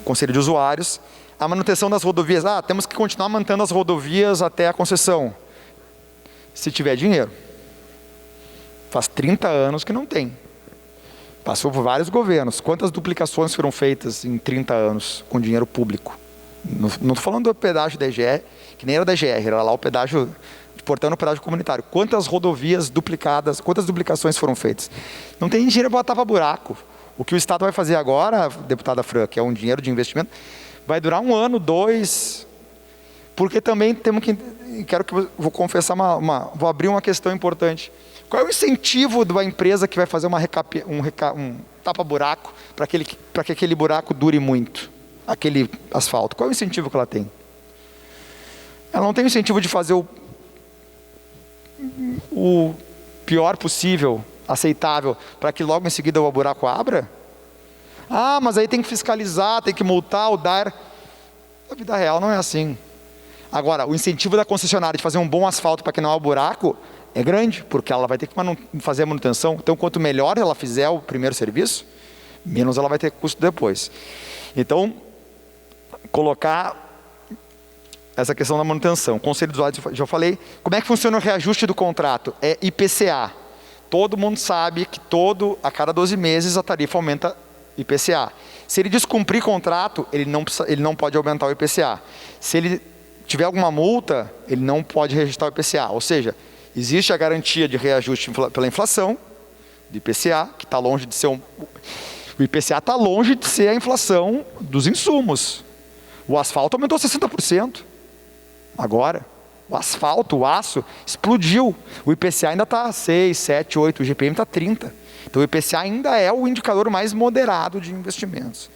Conselho de Usuários. A manutenção das rodovias, temos que continuar mantendo as rodovias até a concessão, se tiver dinheiro. Faz 30 anos que não tem. Passou por vários governos. Quantas duplicações foram feitas em 30 anos com dinheiro público? Não estou falando do pedágio da EGR, que nem era da EGR, era lá o pedágio, portando o pedágio comunitário. Quantas rodovias duplicadas, quantas duplicações foram feitas? Não tem dinheiro para botar para buraco. O que o Estado vai fazer agora, deputada Fran, que é um dinheiro de investimento, vai durar 1 ano, 2, porque também temos que, vou confessar vou abrir uma questão importante. Qual é o incentivo de uma empresa que vai fazer um tapa-buraco para que aquele buraco dure muito? Aquele asfalto. Qual é o incentivo que ela tem? Ela não tem o incentivo de fazer o pior possível, aceitável, para que logo em seguida o buraco abra? Mas aí tem que fiscalizar, tem que multar ou dar. A vida real não é assim. Agora, o incentivo da concessionária de fazer um bom asfalto para que não há buraco é grande, porque ela vai ter que fazer a manutenção. Então, quanto melhor ela fizer o primeiro serviço, menos ela vai ter custo depois. Então, colocar essa questão da manutenção. Conselho de Usuários, já falei. Como é que funciona o reajuste do contrato? É IPCA. Todo mundo sabe que a cada 12 meses a tarifa aumenta IPCA. Se ele descumprir contrato, ele não pode aumentar o IPCA. Se ele tiver alguma multa, ele não pode registrar o IPCA. Ou seja, existe a garantia de reajuste pela inflação, do IPCA, que está longe de ser o IPCA está longe de ser a inflação dos insumos. O asfalto aumentou 60%. Agora, o asfalto, o aço, explodiu. O IPCA ainda está 6, 7, 8, o GPM está 30. Então o IPCA ainda é o indicador mais moderado de investimentos,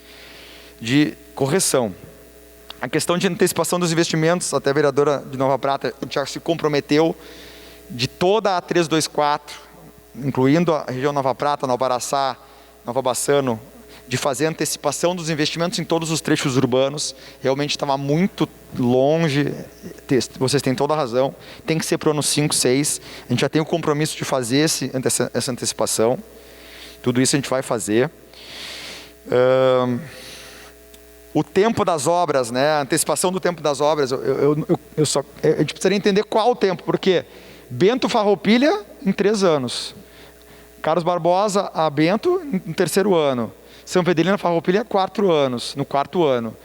de correção. A questão de antecipação dos investimentos, até a vereadora de Nova Prata já se comprometeu de toda a 324, incluindo a região Nova Prata, Nova Araçá, Nova Bassano, de fazer antecipação dos investimentos em todos os trechos urbanos. Realmente estava muito longe, vocês têm toda a razão, tem que ser para o ano 5, 6, a gente já tem o compromisso de fazer essa antecipação, tudo isso a gente vai fazer. O tempo das obras, a antecipação do tempo das obras, a gente precisaria entender qual o tempo, porque Bento Farroupilha em 3 anos, Carlos Barbosa a Bento no 3º ano, São Pedelina Farroupilha 4 anos, no 4º ano.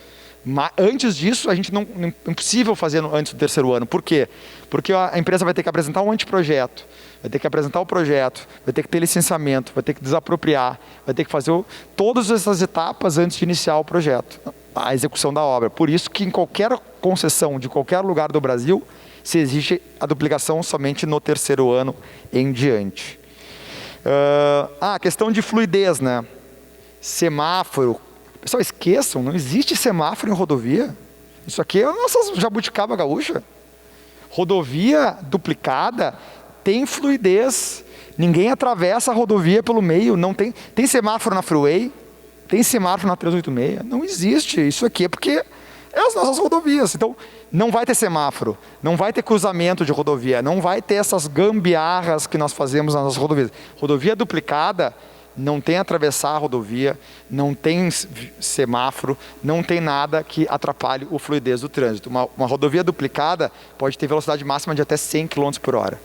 Mas antes disso, a gente não é impossível fazer antes do 3º ano. Por quê? Porque a empresa vai ter que apresentar um anteprojeto, vai ter que apresentar o projeto, vai ter que ter licenciamento, vai ter que desapropriar, vai ter que fazer todas essas etapas antes de iniciar o projeto, a execução da obra. Por isso que em qualquer concessão de qualquer lugar do Brasil, se existe a duplicação somente no 3º ano em diante. A questão de fluidez, né? Semáforo. Pessoal, esqueçam, não existe semáforo em rodovia. Isso aqui é a nossa jabuticaba gaúcha. Rodovia duplicada tem fluidez. Ninguém atravessa a rodovia pelo meio. Não tem semáforo na Freeway? Tem semáforo na 386? Não existe. Isso aqui é porque é as nossas rodovias. Então, não vai ter semáforo, não vai ter cruzamento de rodovia, não vai ter essas gambiarras que nós fazemos nas nossas rodovias. Rodovia duplicada, não tem atravessar a rodovia, não tem semáforo, não tem nada que atrapalhe o fluidez do trânsito. Uma rodovia duplicada pode ter velocidade máxima de até 100 km por hora.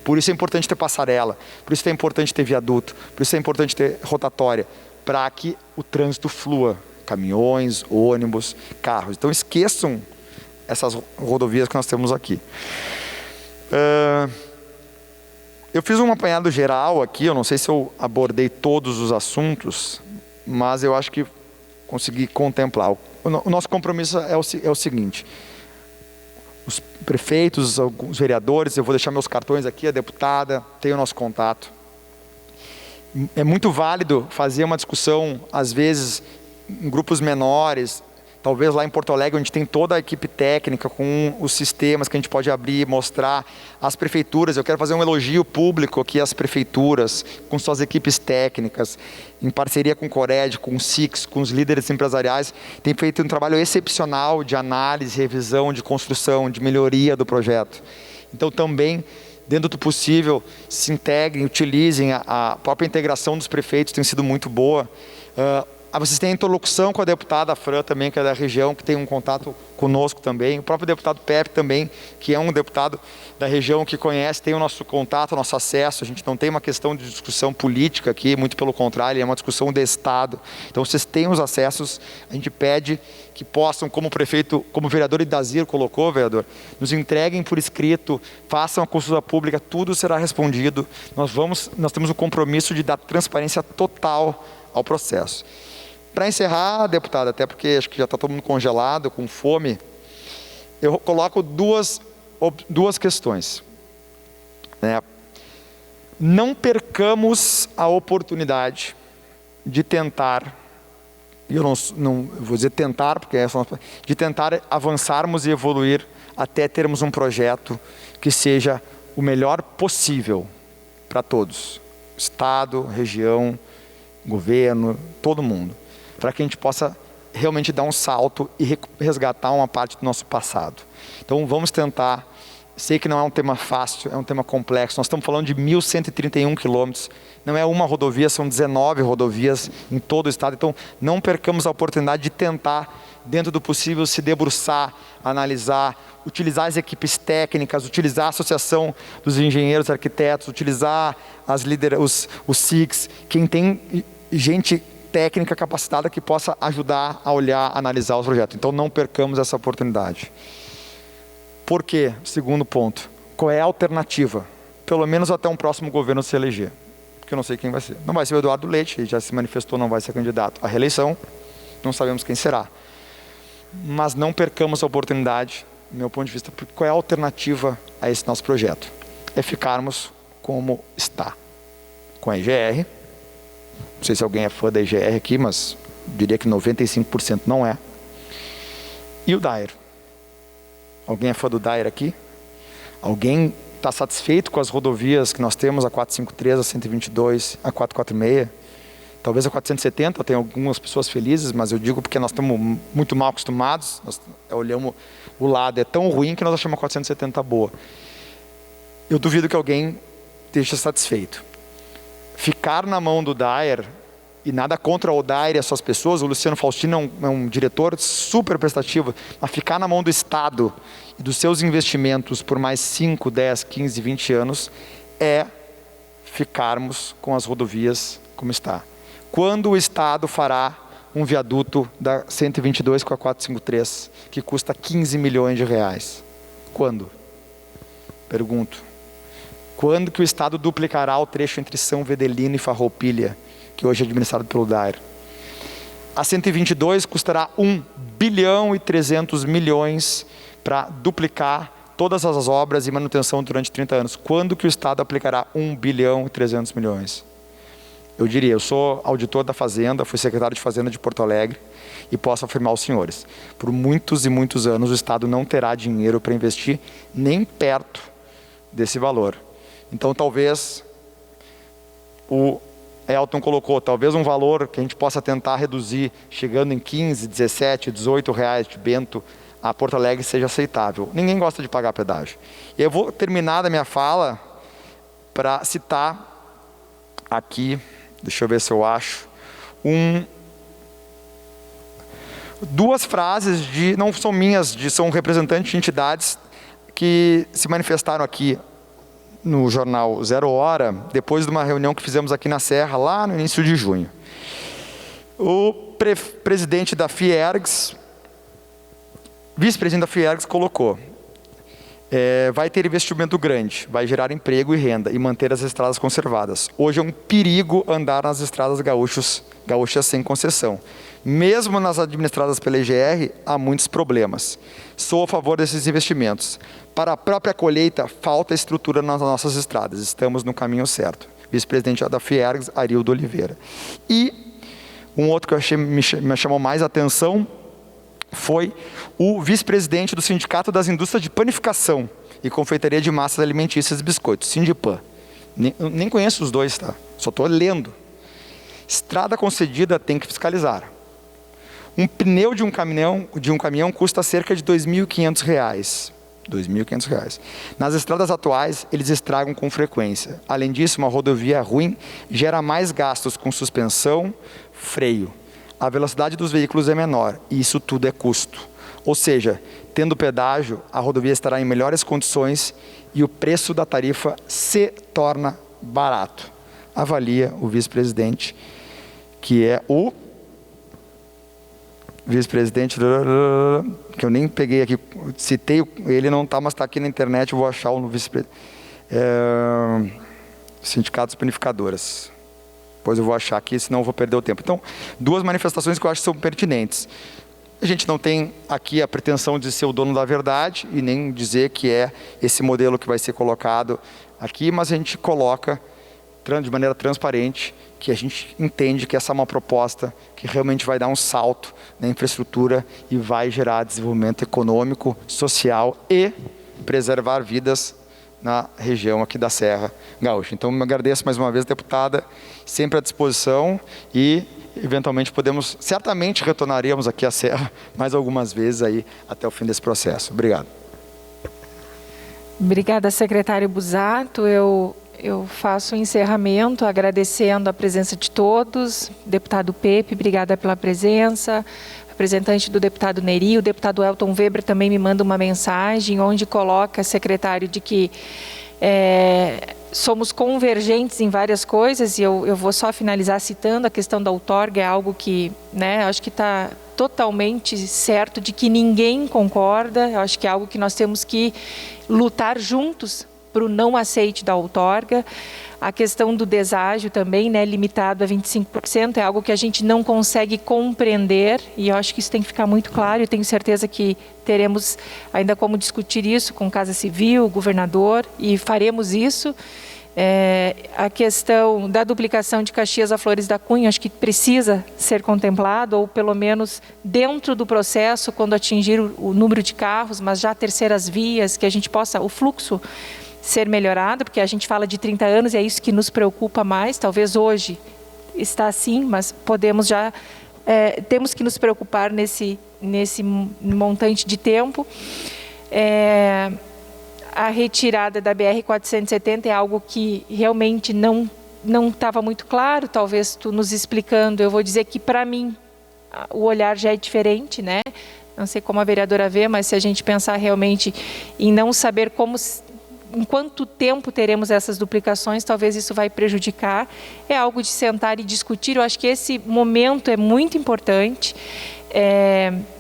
Por isso é importante ter passarela, por isso é importante ter viaduto, por isso é importante ter rotatória, para que o trânsito flua. Caminhões, ônibus, carros. Então esqueçam essas rodovias que nós temos aqui. Eu fiz um apanhado geral aqui, eu não sei se eu abordei todos os assuntos, mas eu acho que consegui contemplar. O nosso compromisso é o seguinte: os prefeitos, os vereadores, eu vou deixar meus cartões aqui, a deputada, tem o nosso contato. É muito válido fazer uma discussão, às vezes, em grupos menores, talvez lá em Porto Alegre, onde tem toda a equipe técnica, com os sistemas que a gente pode abrir, mostrar às prefeituras. Eu quero fazer um elogio público aqui às prefeituras, com suas equipes técnicas, em parceria com o Cored, com o SIX, com os líderes empresariais, tem feito um trabalho excepcional de análise, revisão, de construção, de melhoria do projeto. Então também, dentro do possível, se integrem, utilizem. A própria integração dos prefeitos tem sido muito boa. Vocês têm interlocução com a deputada Fran também, que é da região, que tem um contato conosco também. O próprio deputado Pepe também, que é um deputado da região que conhece, tem o nosso contato, o nosso acesso. A gente não tem uma questão de discussão política aqui, muito pelo contrário, é uma discussão de Estado. Então vocês têm os acessos, a gente pede que possam, como o prefeito, como o vereador Idazir colocou, vereador, nos entreguem por escrito, façam a consulta pública, tudo será respondido. Nós temos o compromisso de dar transparência total ao processo. Para encerrar, deputada, até porque acho que já está todo mundo congelado, com fome, eu coloco duas questões. Não percamos a oportunidade de tentar, e eu não vou dizer tentar, porque de tentar avançarmos e evoluir até termos um projeto que seja o melhor possível para todos, Estado, região, governo, todo mundo, para que a gente possa realmente dar um salto e resgatar uma parte do nosso passado. Então vamos tentar. Sei que não é um tema fácil, é um tema complexo. Nós estamos falando de 1.131 quilômetros. Não é uma rodovia, são 19 rodovias em todo o estado. Então não percamos a oportunidade de tentar, dentro do possível, se debruçar, analisar, utilizar as equipes técnicas, utilizar a associação dos engenheiros, arquitetos, utilizar as líderes, os SICs, quem tem gente técnica capacitada que possa ajudar a olhar, analisar os projetos. Então não percamos essa oportunidade. Por quê? Segundo ponto. Qual é a alternativa? Pelo menos até um próximo governo se eleger. Porque eu não sei quem vai ser. Não vai ser o Eduardo Leite, ele já se manifestou, não vai ser candidato à reeleição. Não sabemos quem será. Mas não percamos a oportunidade, do meu ponto de vista, porque qual é a alternativa a esse nosso projeto? É ficarmos como está. Com a IGR. Não sei se alguém é fã da IGR aqui, mas diria que 95% não é. E o DAER. Alguém é fã do DAER aqui? Alguém está satisfeito com as rodovias que nós temos, a 453, a 122, a 446? Talvez a 470, tem algumas pessoas felizes, mas eu digo porque nós estamos muito mal acostumados, nós olhamos o lado, é tão ruim que nós achamos a 470 boa. Eu duvido que alguém esteja satisfeito. Ficar na mão do DAER, e nada contra o DAER e as suas pessoas, o Luciano Faustino é um diretor super prestativo, mas ficar na mão do Estado e dos seus investimentos por mais 5, 10, 15, 20 anos é ficarmos com as rodovias como está. Quando o Estado fará um viaduto da 122 com a 453, que custa 15 milhões de reais? Quando? Pergunto. Quando que o Estado duplicará o trecho entre São Vedelino e Farroupilha, que hoje é administrado pelo DAER? A 122 custará 1 bilhão e 300 milhões para duplicar todas as obras e manutenção durante 30 anos. Quando que o Estado aplicará 1 bilhão e 300 milhões? Eu diria, eu sou auditor da Fazenda, fui secretário de Fazenda de Porto Alegre e posso afirmar aos senhores, por muitos e muitos anos o Estado não terá dinheiro para investir nem perto desse valor. Então talvez o Elton colocou, talvez um valor que a gente possa tentar reduzir, chegando em 15, 17, 18 reais de Bento a Porto Alegre seja aceitável. Ninguém gosta de pagar pedágio. E eu vou terminar da minha fala para citar aqui, deixa eu ver se eu acho, duas frases, não são minhas, são representantes de entidades que se manifestaram aqui no jornal Zero Hora, depois de uma reunião que fizemos aqui na Serra, lá no início de junho. O presidente da Fiergs, vice-presidente da Fiergs colocou, vai ter investimento grande, vai gerar emprego e renda e manter as estradas conservadas. Hoje é um perigo andar nas estradas gaúchas sem concessão. Mesmo nas administradas pela EGR, há muitos problemas. Sou a favor desses investimentos. Para a própria colheita, falta estrutura nas nossas estradas. Estamos no caminho certo. Vice-presidente da Fiergs, Arildo Oliveira. E um outro que me chamou mais atenção foi o vice-presidente do Sindicato das Indústrias de Panificação e Confeitaria de Massas Alimentícias e Biscoitos, Sindipan. Nem conheço os dois, tá? Só estou lendo. Estrada concedida tem que fiscalizar. Um pneu de um caminhão custa cerca de R$ 2.500. R$ 2.500. Nas estradas atuais, eles estragam com frequência. Além disso, uma rodovia ruim gera mais gastos com suspensão, freio. A velocidade dos veículos é menor e isso tudo é custo. Ou seja, tendo pedágio, a rodovia estará em melhores condições e o preço da tarifa se torna barato. Avalia o vice-presidente, que é o vice-presidente, que eu nem peguei aqui, citei, ele não está, mas está aqui na internet, eu vou achar o vice-presidente. Sindicatos Panificadoras. Depois eu vou achar aqui, senão eu vou perder o tempo. Então, duas manifestações que eu acho que são pertinentes. A gente não tem aqui a pretensão de ser o dono da verdade e nem dizer que é esse modelo que vai ser colocado aqui, mas a gente coloca de maneira transparente que a gente entende que essa é uma proposta que realmente vai dar um salto na infraestrutura e vai gerar desenvolvimento econômico, social e preservar vidas na região aqui da Serra Gaúcha. Então, me agradeço mais uma vez, deputada, sempre à disposição e, eventualmente, certamente retornaremos aqui à Serra mais algumas vezes aí até o fim desse processo. Obrigado. Obrigada, secretário Busato. Eu faço o encerramento agradecendo a presença de todos. Deputado Pepe, obrigada pela presença. Representante do deputado Neri, o deputado Elton Weber também me manda uma mensagem onde coloca, secretário, de que somos convergentes em várias coisas e eu vou só finalizar citando a questão da outorga, é algo que, acho que está totalmente certo de que ninguém concorda, eu acho que é algo que nós temos que lutar juntos para o não aceite da outorga. A questão do deságio também, limitado a 25%, é algo que a gente não consegue compreender e eu acho que isso tem que ficar muito claro. Eu tenho certeza que teremos ainda como discutir isso com Casa Civil, governador, e faremos isso. A questão da duplicação de Caxias a Flores da Cunha, acho que precisa ser contemplado, ou pelo menos dentro do processo, quando atingir o número de carros, mas já terceiras vias, que a gente possa, o fluxo ser melhorado, porque a gente fala de 30 anos e é isso que nos preocupa mais. Talvez hoje está assim, mas temos que nos preocupar nesse montante de tempo. A retirada da BR-470 é algo que realmente não estava muito claro, talvez tu nos explicando, eu vou dizer que para mim o olhar já é diferente, Não sei como a vereadora vê, mas se a gente pensar realmente em não saber em quanto tempo teremos essas duplicações, talvez isso vai prejudicar. É algo de sentar e discutir. Eu acho que esse momento é muito importante.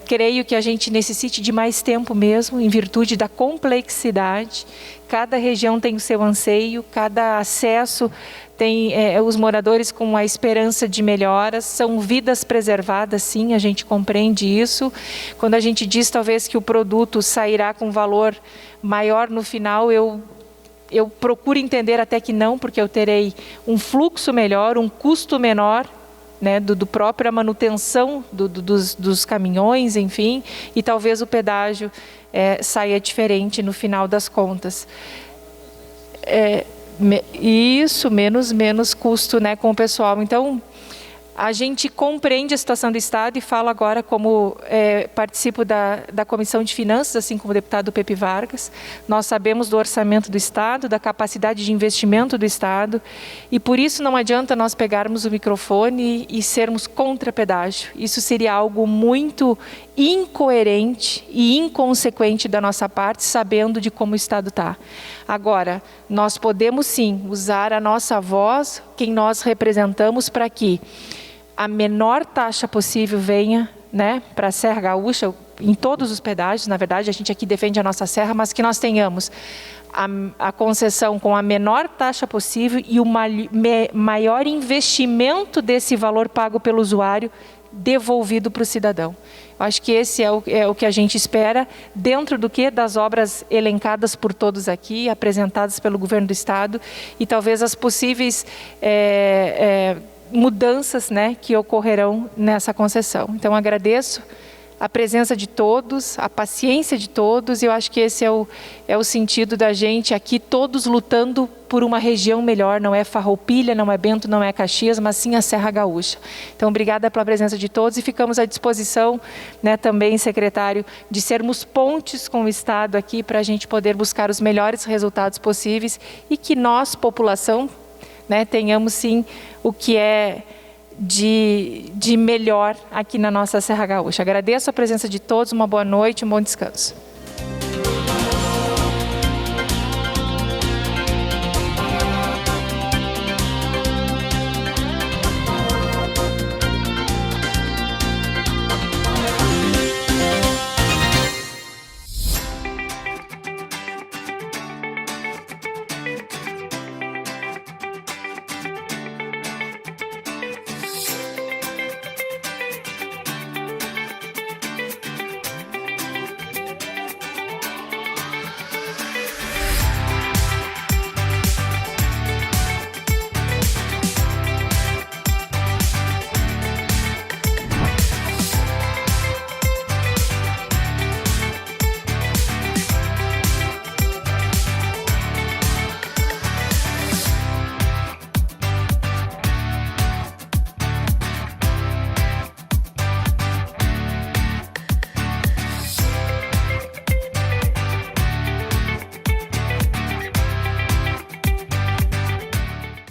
creio que a gente necessite de mais tempo mesmo, em virtude da complexidade. Cada região tem o seu anseio, cada acesso tem os moradores com a esperança de melhoras, são vidas preservadas, sim, a gente compreende isso. Quando a gente diz talvez que o produto sairá com valor maior no final, eu procuro entender até que não, porque eu terei um fluxo melhor, um custo menor, né, do própria manutenção dos caminhões, enfim, e talvez o pedágio saia diferente no final das contas. Isso, menos custo, né, com o pessoal. Então, a gente compreende a situação do Estado e falo agora como participo da Comissão de Finanças, assim como o deputado Pepe Vargas. Nós sabemos do orçamento do Estado, da capacidade de investimento do Estado, e por isso não adianta nós pegarmos o microfone e sermos contra pedágio. Isso seria algo muito incoerente e inconsequente da nossa parte, sabendo de como o Estado está. Agora, nós podemos sim usar a nossa voz, quem nós representamos, para que a menor taxa possível venha, né, para a Serra Gaúcha, em todos os pedágios. Na verdade, a gente aqui defende a nossa serra, mas que nós tenhamos a concessão com a menor taxa possível e o maior investimento desse valor pago pelo usuário devolvido para o cidadão. Eu acho que esse é o que a gente espera, dentro do que? Das obras elencadas por todos aqui, apresentadas pelo governo do Estado, e talvez as possíveis mudanças, né, que ocorrerão nessa concessão. Então, agradeço a presença de todos, a paciência de todos, e eu acho que esse é o sentido da gente aqui, todos lutando por uma região melhor. Não é Farroupilha, não é Bento, não é Caxias, mas sim a Serra Gaúcha. Então, obrigada pela presença de todos e ficamos à disposição, né, também, secretário, de sermos pontes com o Estado aqui para a gente poder buscar os melhores resultados possíveis e que nós, população, né, tenhamos sim o que é de melhor aqui na nossa Serra Gaúcha. Agradeço a presença de todos, uma boa noite, um bom descanso.